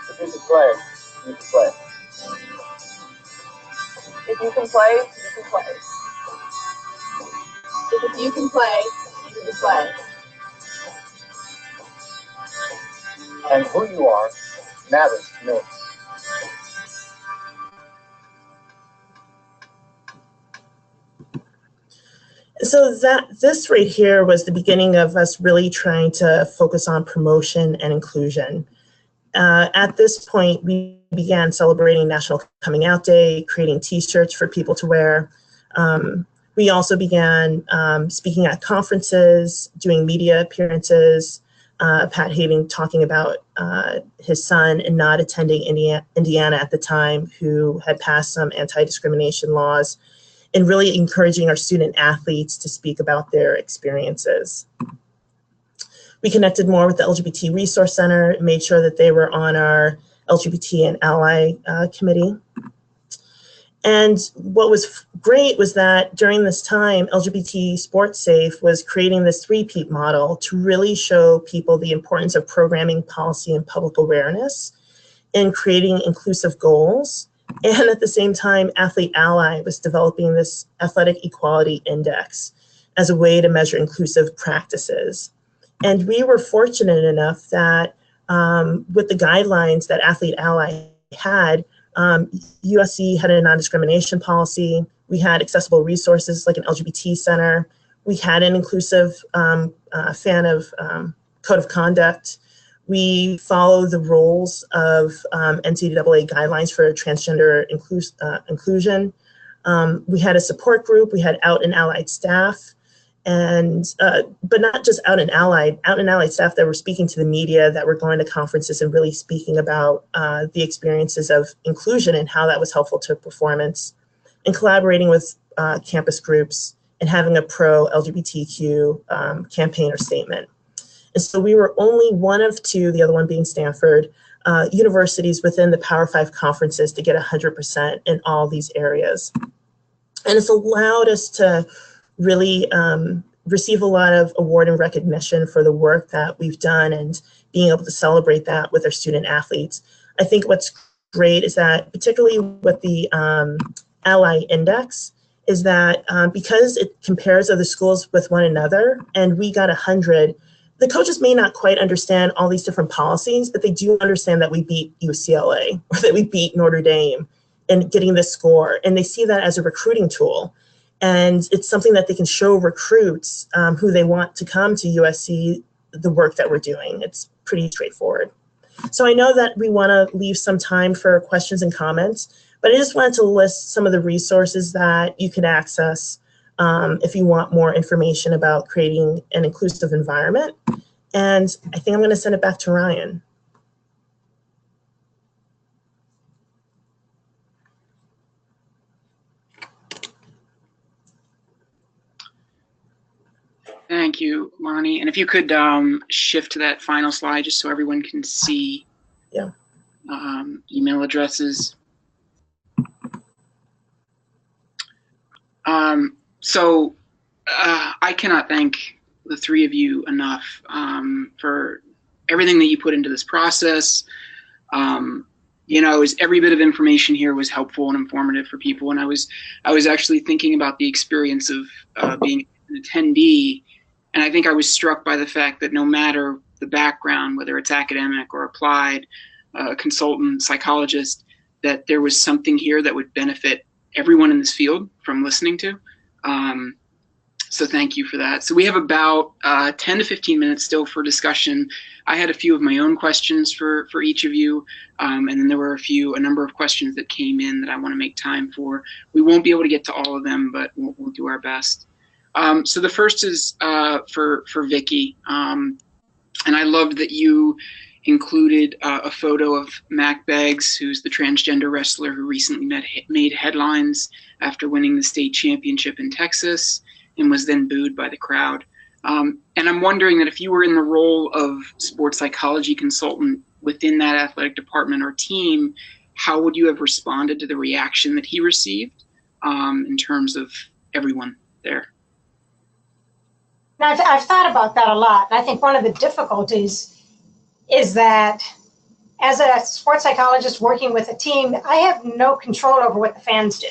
If you can play, you can play. If you can play, you can play. If you can play, you can play. And who you are matters to me. so this right here was the beginning of us really trying to focus on promotion and inclusion. At this point, we began celebrating National Coming Out Day, creating t-shirts for people to wear. We also began speaking at conferences, doing media appearances, Pat Hayden talking about his son and not attending Indiana at the time, who had passed some anti-discrimination laws, and really encouraging our student athletes to speak about their experiences. We connected more with the LGBT Resource Center, made sure that they were on our LGBT and Ally committee. And what was great was that during this time, LGBT SportSafe was creating this three-peat model to really show people the importance of programming, policy, and public awareness in creating inclusive goals. And at the same time, Athlete Ally was developing this athletic equality index as a way to measure inclusive practices. And we were fortunate enough that with the guidelines that Athlete Ally had, USC had a non-discrimination policy. We had accessible resources like an LGBT center. We had an inclusive fan of code of conduct. We follow the rules of NCAA guidelines for transgender inclusion. We had a support group. We had out and allied staff. And but not just out and allied staff that were speaking to the media, that were going to conferences and really speaking about the experiences of inclusion and how that was helpful to performance, and collaborating with campus groups and having a pro-LGBTQ campaign or statement. And so we were only one of two, the other one being Stanford, universities within the Power 5 conferences to get 100% in all these areas. And it's allowed us to really receive a lot of award and recognition for the work that we've done, and being able to celebrate that with our student athletes. I think what's great is that, particularly with the Ally Index, is that because it compares other schools with one another, and we got 100, the coaches may not quite understand all these different policies, but they do understand that we beat UCLA or that we beat Notre Dame in getting this score, and they see that as a recruiting tool. And it's something that they can show recruits who they want to come to USC, the work that we're doing. It's pretty straightforward. So I know that we want to leave some time for questions and comments, but I just wanted to list some of the resources that you can access if you want more information about creating an inclusive environment. And I think I'm going to send it back to Ryan. Thank you, Lonnie. And if you could shift to that final slide just so everyone can see. Yeah. Email addresses. So I cannot thank the three of you enough for everything that you put into this process. You know, every bit of information here was helpful and informative for people. And I was actually thinking about the experience of being an attendee. And I think I was struck by the fact that no matter the background, whether it's academic or applied, consultant, psychologist, that there was something here that would benefit everyone in this field from listening to. So thank you for that. So we have about 10 to 15 minutes still for discussion. I had a few of my own questions for each of you. And then there were a number of questions that came in that I want to make time for. We won't be able to get to all of them, but we'll do our best. So the first is for Vicky. And I loved that you included a photo of Mac Beggs, who's the transgender wrestler who recently made headlines after winning the state championship in Texas and was then booed by the crowd. And I'm wondering that if you were in the role of sports psychology consultant within that athletic department or team, how would you have responded to the reaction that he received in terms of everyone there? Now, I've thought about that a lot. And I think one of the difficulties is that as a sports psychologist working with a team, I have no control over what the fans do.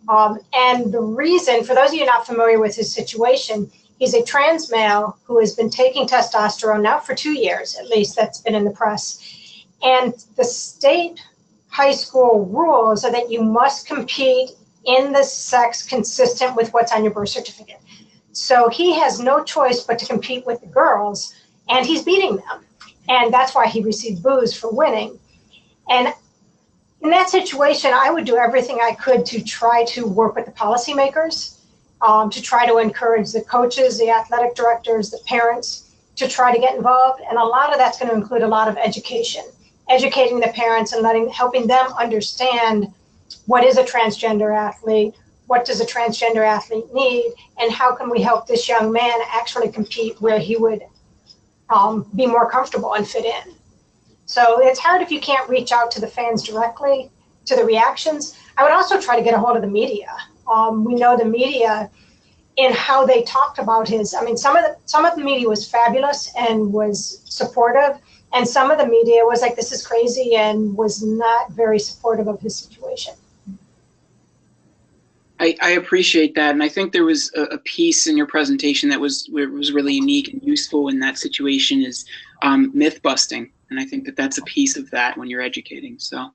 And the reason, for those of you not familiar with his situation, he's a trans male who has been taking testosterone now for 2 years, at least that's been in the press. And the state high school rules are that you must compete in the sex consistent with what's on your birth certificate. So he has no choice but to compete with the girls, and he's beating them. And that's why he received boos for winning. And in that situation, I would do everything I could to try to work with the policymakers, to try to encourage the coaches, the athletic directors, the parents to try to get involved. And a lot of that's going to include a lot of education, educating the parents and helping them understand what is a transgender athlete, what does a transgender athlete need, and how can we help this young man actually compete where he would be more comfortable and fit in. So it's hard if you can't reach out to the fans directly, to the reactions. I would also try to get a hold of the media. We know the media in how they talked about his, I mean, some of the media was fabulous and was supportive, and some of the media was like, this is crazy, and was not very supportive of his situation. I appreciate that, and I think there was a piece in your presentation that was really unique and useful in that situation is myth busting, and I think that that's a piece of that when you're educating. So,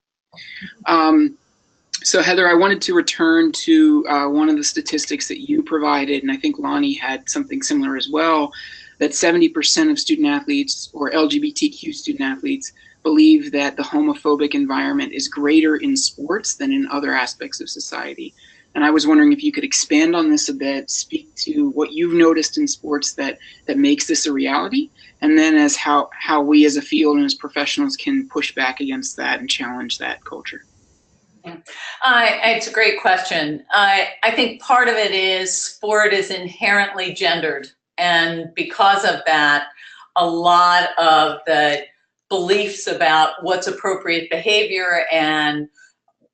so Heather, I wanted to return to one of the statistics that you provided, and I think Lonnie had something similar as well, that 70% of student athletes or LGBTQ student athletes believe that the homophobic environment is greater in sports than in other aspects of society. And I was wondering if you could expand on this a bit, speak to what you've noticed in sports that makes this a reality, and then as how we as a field and as professionals can push back against that and challenge that culture. Yeah. It's a great question. I think part of it is sport is inherently gendered, and because of that, a lot of the beliefs about what's appropriate behavior and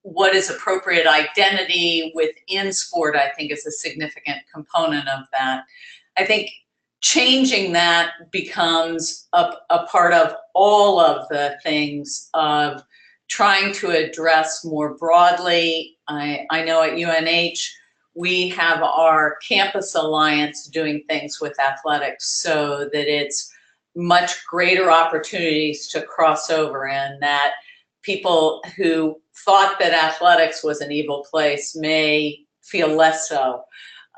what is appropriate identity within sport, I think, is a significant component of that. I think changing that becomes a part of all of the things of trying to address more broadly. I know at UNH, we have our campus alliance doing things with athletics so that it's much greater opportunities to cross over, and that people who thought that athletics was an evil place may feel less so.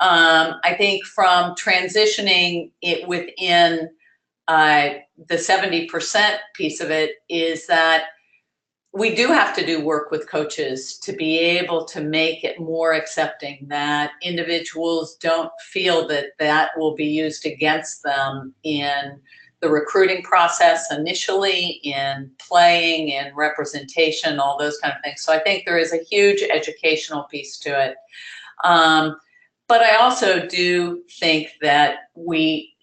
I think from transitioning it within the 70% piece of it is that we do have to do work with coaches to be able to make it more accepting, that individuals don't feel that that will be used against them in the recruiting process initially, in playing, in representation, all those kind of things. So I think there is a huge educational piece to it. But I also do think that we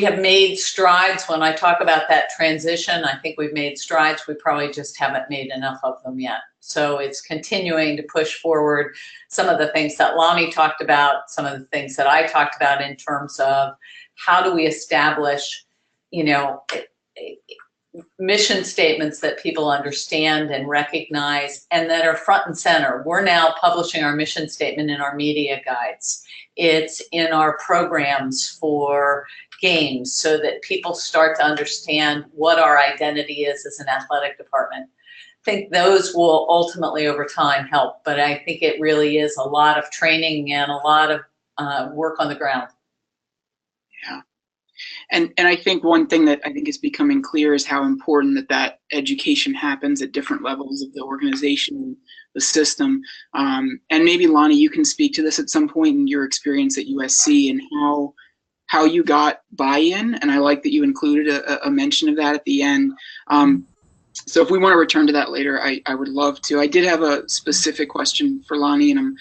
have made strides. When I talk about that transition, I think we've made strides. We probably just haven't made enough of them yet. So it's continuing to push forward some of the things that Lonnie talked about, some of the things that I talked about in terms of how do we establish, mission statements that people understand and recognize and that are front and center. We're now publishing our mission statement in our media guides. It's in our programs for games so that people start to understand what our identity is as an athletic department. I think those will ultimately over time help, but I think it really is a lot of training and a lot of work on the ground. Yeah. And I think one thing that I think is becoming clear is how important that education happens at different levels of the organization, the system. And maybe Lonnie, you can speak to this at some point in your experience at USC and how you got buy-in. And I like that you included a mention of that at the end. So if we want to return to that later, I would love to. I did have a specific question for Lonnie, and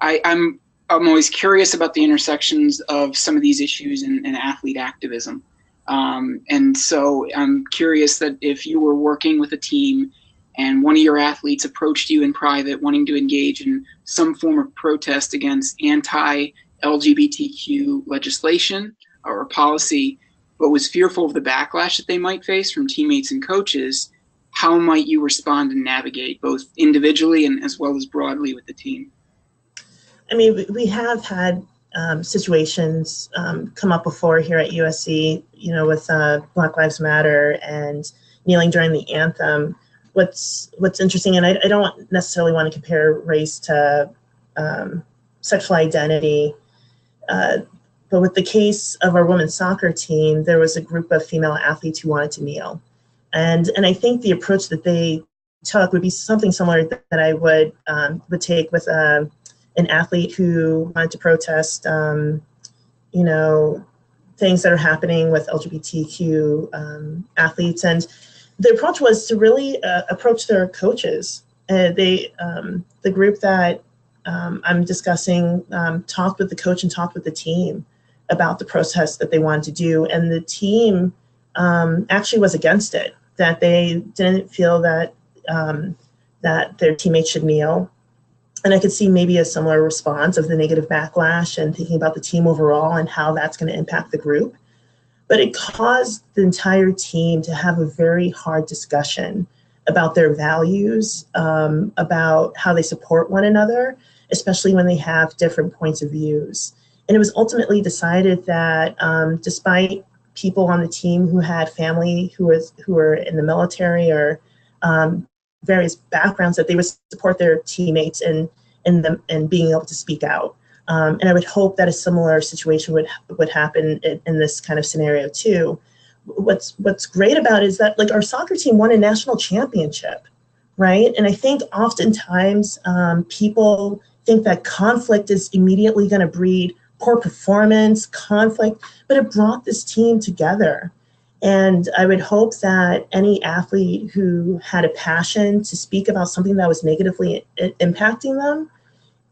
I'm always curious about the intersections of some of these issues and athlete activism. And so I'm curious that if you were working with a team and one of your athletes approached you in private wanting to engage in some form of protest against anti-LGBTQ legislation or policy, but was fearful of the backlash that they might face from teammates and coaches, how might you respond and navigate both individually and as well as broadly with the team? I mean, we have had situations come up before here at USC, with Black Lives Matter and kneeling during the anthem. What's interesting, and I don't necessarily want to compare race to sexual identity, But with the case of our women's soccer team, there was a group of female athletes who wanted to kneel. And I think the approach that they took would be something similar that I would take with an athlete who wanted to protest, you know, things that are happening with LGBTQ athletes. And the approach was to really approach their coaches. The group that I'm discussing talked with the coach and talked with the team about the protest that they wanted to do. And the team actually was against it, that they didn't feel that that their teammates should kneel. And I could see maybe a similar response of the negative backlash and thinking about the team overall and how that's going to impact the group. But it caused the entire team to have a very hard discussion about their values, about how they support one another, especially when they have different points of views. And it was ultimately decided that despite people on the team who had family who were in the military or various backgrounds, that they would support their teammates in being able to speak out. And I would hope that a similar situation would happen in this kind of scenario too. What's great about it is that, like, our soccer team won a national championship, right? And I think oftentimes people think that conflict is immediately going to breed poor performance, conflict, but it brought this team together. And I would hope that any athlete who had a passion to speak about something that was negatively impacting them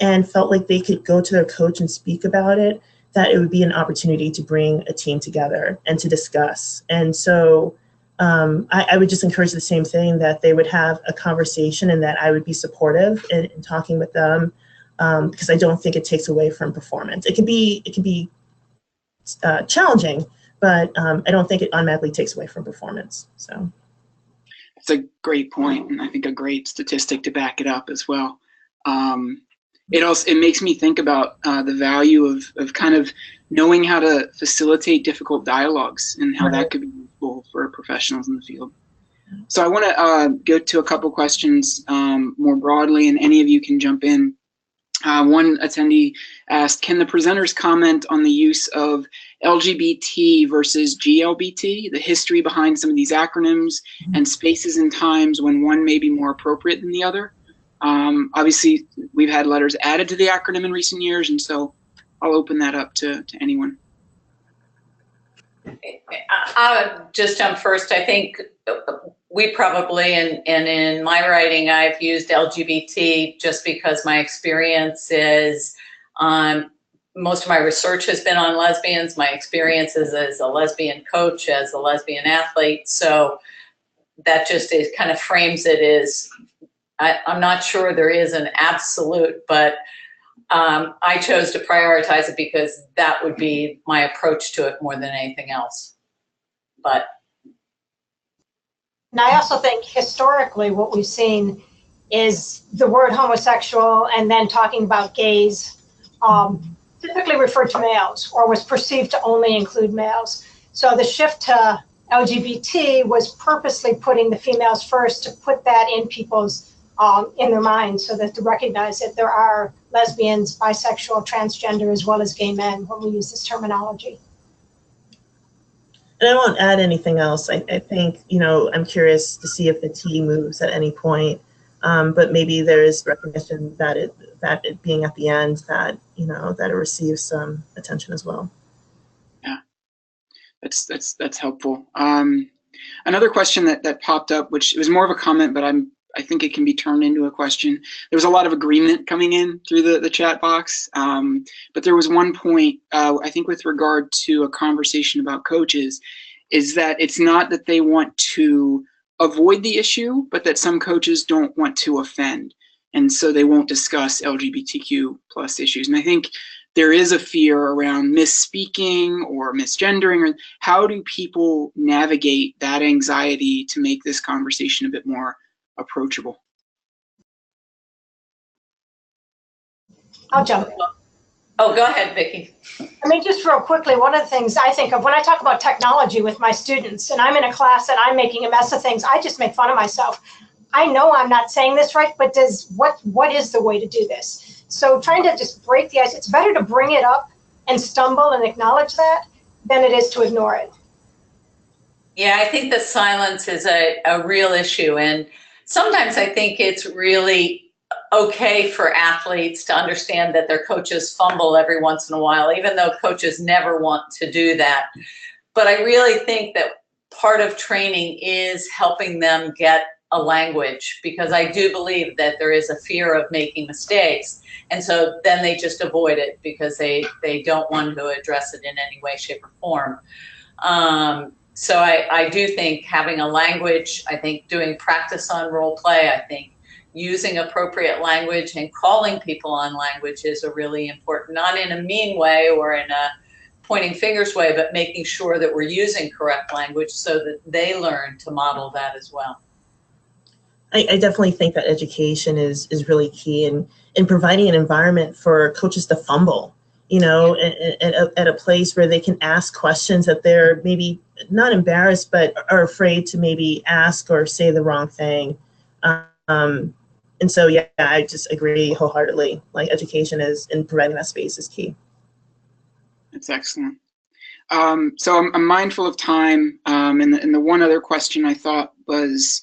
and felt like they could go to their coach and speak about it, that it would be an opportunity to bring a team together and to discuss. And so I would just encourage the same thing, that they would have a conversation and that I would be supportive in talking with them, because I don't think it takes away from performance. It can be challenging, but I don't think it automatically takes away from performance. So that's a great point, and I think a great statistic to back it up as well. It makes me think about the value of kind of knowing how to facilitate difficult dialogues and how that could be useful for professionals in the field. So I want to go to a couple questions more broadly, and any of you can jump in. One attendee asked, can the presenters comment on the use of LGBT versus GLBT, the history behind some of these acronyms, and spaces and times when one may be more appropriate than the other? Obviously, we've had letters added to the acronym in recent years, and so I'll open that up to anyone. I'll just jump first. I think we probably, and in my writing, I've used LGBT just because my experience is, most of my research has been on lesbians. My experience is as a lesbian coach, as a lesbian athlete. So that just kind of frames it as, I'm not sure there is an absolute, but I chose to prioritize it because that would be my approach to it more than anything else. But. And I also think historically what we've seen is the word homosexual and then talking about gays typically referred to males or was perceived to only include males. So the shift to LGBT was purposely putting the females first to put that in people's in their minds, so that to recognize that there are lesbians, bisexual, transgender, as well as gay men when we use this terminology. And I won't add anything else. I think, I'm curious to see if the T moves at any point, but maybe there is recognition that it being at the end, that it receives some attention as well. Yeah, that's helpful. Another question that popped up, which was more of a comment, but I think it can be turned into a question. There was a lot of agreement coming in through the chat box, but there was one point, I think with regard to a conversation about coaches, is that it's not that they want to avoid the issue, but that some coaches don't want to offend, and so they won't discuss LGBTQ plus issues. And I think there is a fear around misspeaking or misgendering. How do people navigate that anxiety to make this conversation a bit more approachable? I'll jump in. Oh, go ahead, Vicki. I mean, just real quickly, one of the things I think of when I talk about technology with my students, and I'm in a class and I'm making a mess of things, I just make fun of myself. I know I'm not saying this right, but what is the way to do this? So trying to just break the ice, it's better to bring it up and stumble and acknowledge that than it is to ignore it. Yeah, I think the silence is a real issue. And sometimes I think it's really okay for athletes to understand that their coaches fumble every once in a while, even though coaches never want to do that. But I really think that part of training is helping them get a language, because I do believe that there is a fear of making mistakes. And so then they just avoid it because they don't want to address it in any way, shape, or form. So I do think having a language, I think doing practice on role play, I think using appropriate language and calling people on language is a really important, not in a mean way or in a pointing fingers way, but making sure that we're using correct language so that they learn to model that as well. I definitely think that education is really key in providing an environment for coaches to fumble, you know, at a place where they can ask questions that they're maybe not embarrassed, but are afraid to maybe ask or say the wrong thing. And so, yeah, I just agree wholeheartedly. Like, education is, in providing that space, is key. That's excellent. So I'm mindful of time, and the one other question I thought was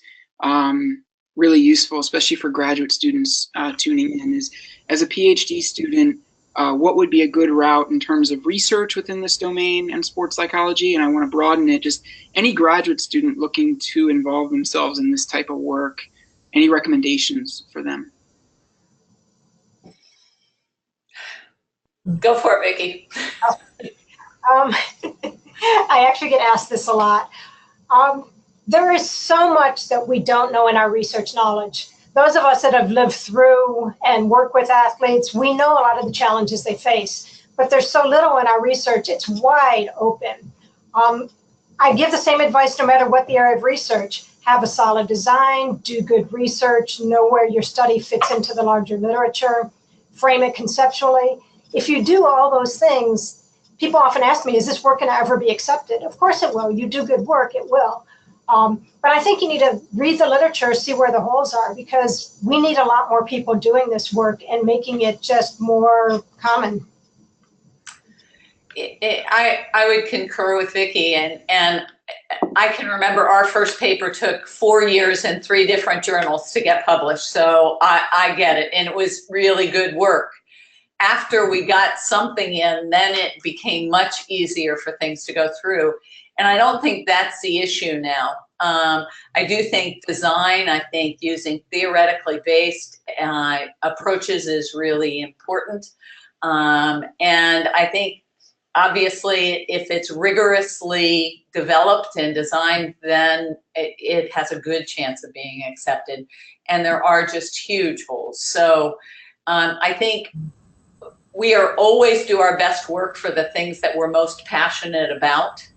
really useful, especially for graduate students tuning in, is as a PhD student, what would be a good route in terms of research within this domain and sports psychology? And I want to broaden it, just any graduate student looking to involve themselves in this type of work, any recommendations for them? Go for it, Vicki. I actually get asked this a lot. There is so much that we don't know in our research knowledge. Those of us that have lived through and work with athletes, we know a lot of the challenges they face, but there's so little in our research, it's wide open. I give the same advice no matter what the area of research. Have a solid design, do good research, know where your study fits into the larger literature, frame it conceptually. If you do all those things, people often ask me, is this work going to ever be accepted? Of course it will. You do good work, it will. But I think you need to read the literature, see where the holes are, because we need a lot more people doing this work and making it just more common. I would concur with Vicki, and I can remember our first paper took 4 years and 3 different journals to get published. So I get it, and it was really good work. After we got something in, then it became much easier for things to go through. And I don't think that's the issue now. I do think design, I think using theoretically based approaches is really important. And I think obviously if it's rigorously developed and designed, then it has a good chance of being accepted. And there are just huge holes. So I think we are always do our best work for the things that we're most passionate about.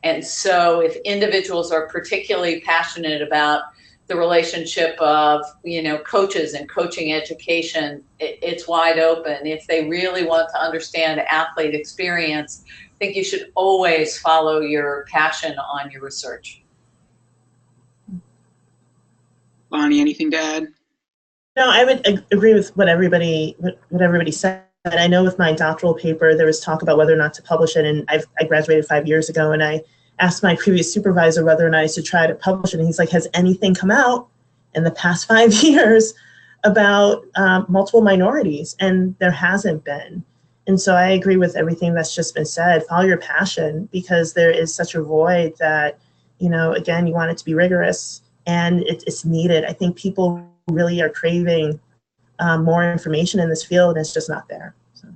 And so if individuals are particularly passionate about the relationship of, you know, coaches and coaching education, it's wide open. If they really want to understand athlete experience, I think you should always follow your passion on your research. Lonnie, anything to add? No, I would agree with what everybody said. I know with my doctoral paper, there was talk about whether or not to publish it, and I graduated 5 years ago, and I asked my previous supervisor whether or not I should try to publish it, and he's like, has anything come out in the past 5 years about multiple minorities? And there hasn't been. And so I agree with everything that's just been said. Follow your passion, because there is such a void that, you know, again, you want it to be rigorous, and it's needed. I think people really are craving more information in this field, and it's just not there. So.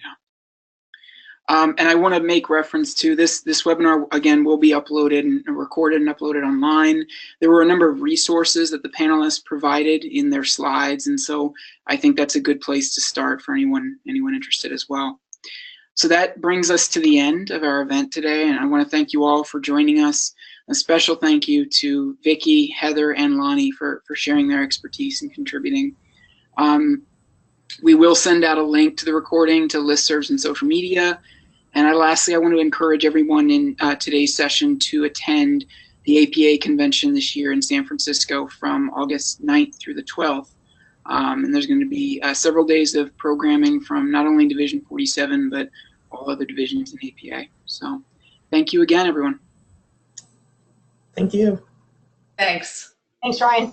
Yeah. And I want to make reference to this webinar, again, will be uploaded and recorded and uploaded online. There were a number of resources that the panelists provided in their slides, and so I think that's a good place to start for anyone interested as well. So that brings us to the end of our event today, and I want to thank you all for joining us. A special thank you to Vicki, Heather, and Lonnie for sharing their expertise and contributing. We will send out a link to the recording to listservs and social media. And lastly, I want to encourage everyone in today's session to attend the APA convention this year in San Francisco from August 9th through the 12th. And there's going to be several days of programming from not only Division 47, but all other divisions in APA. So thank you again, everyone. Thank you. Thanks. Thanks, Ryan.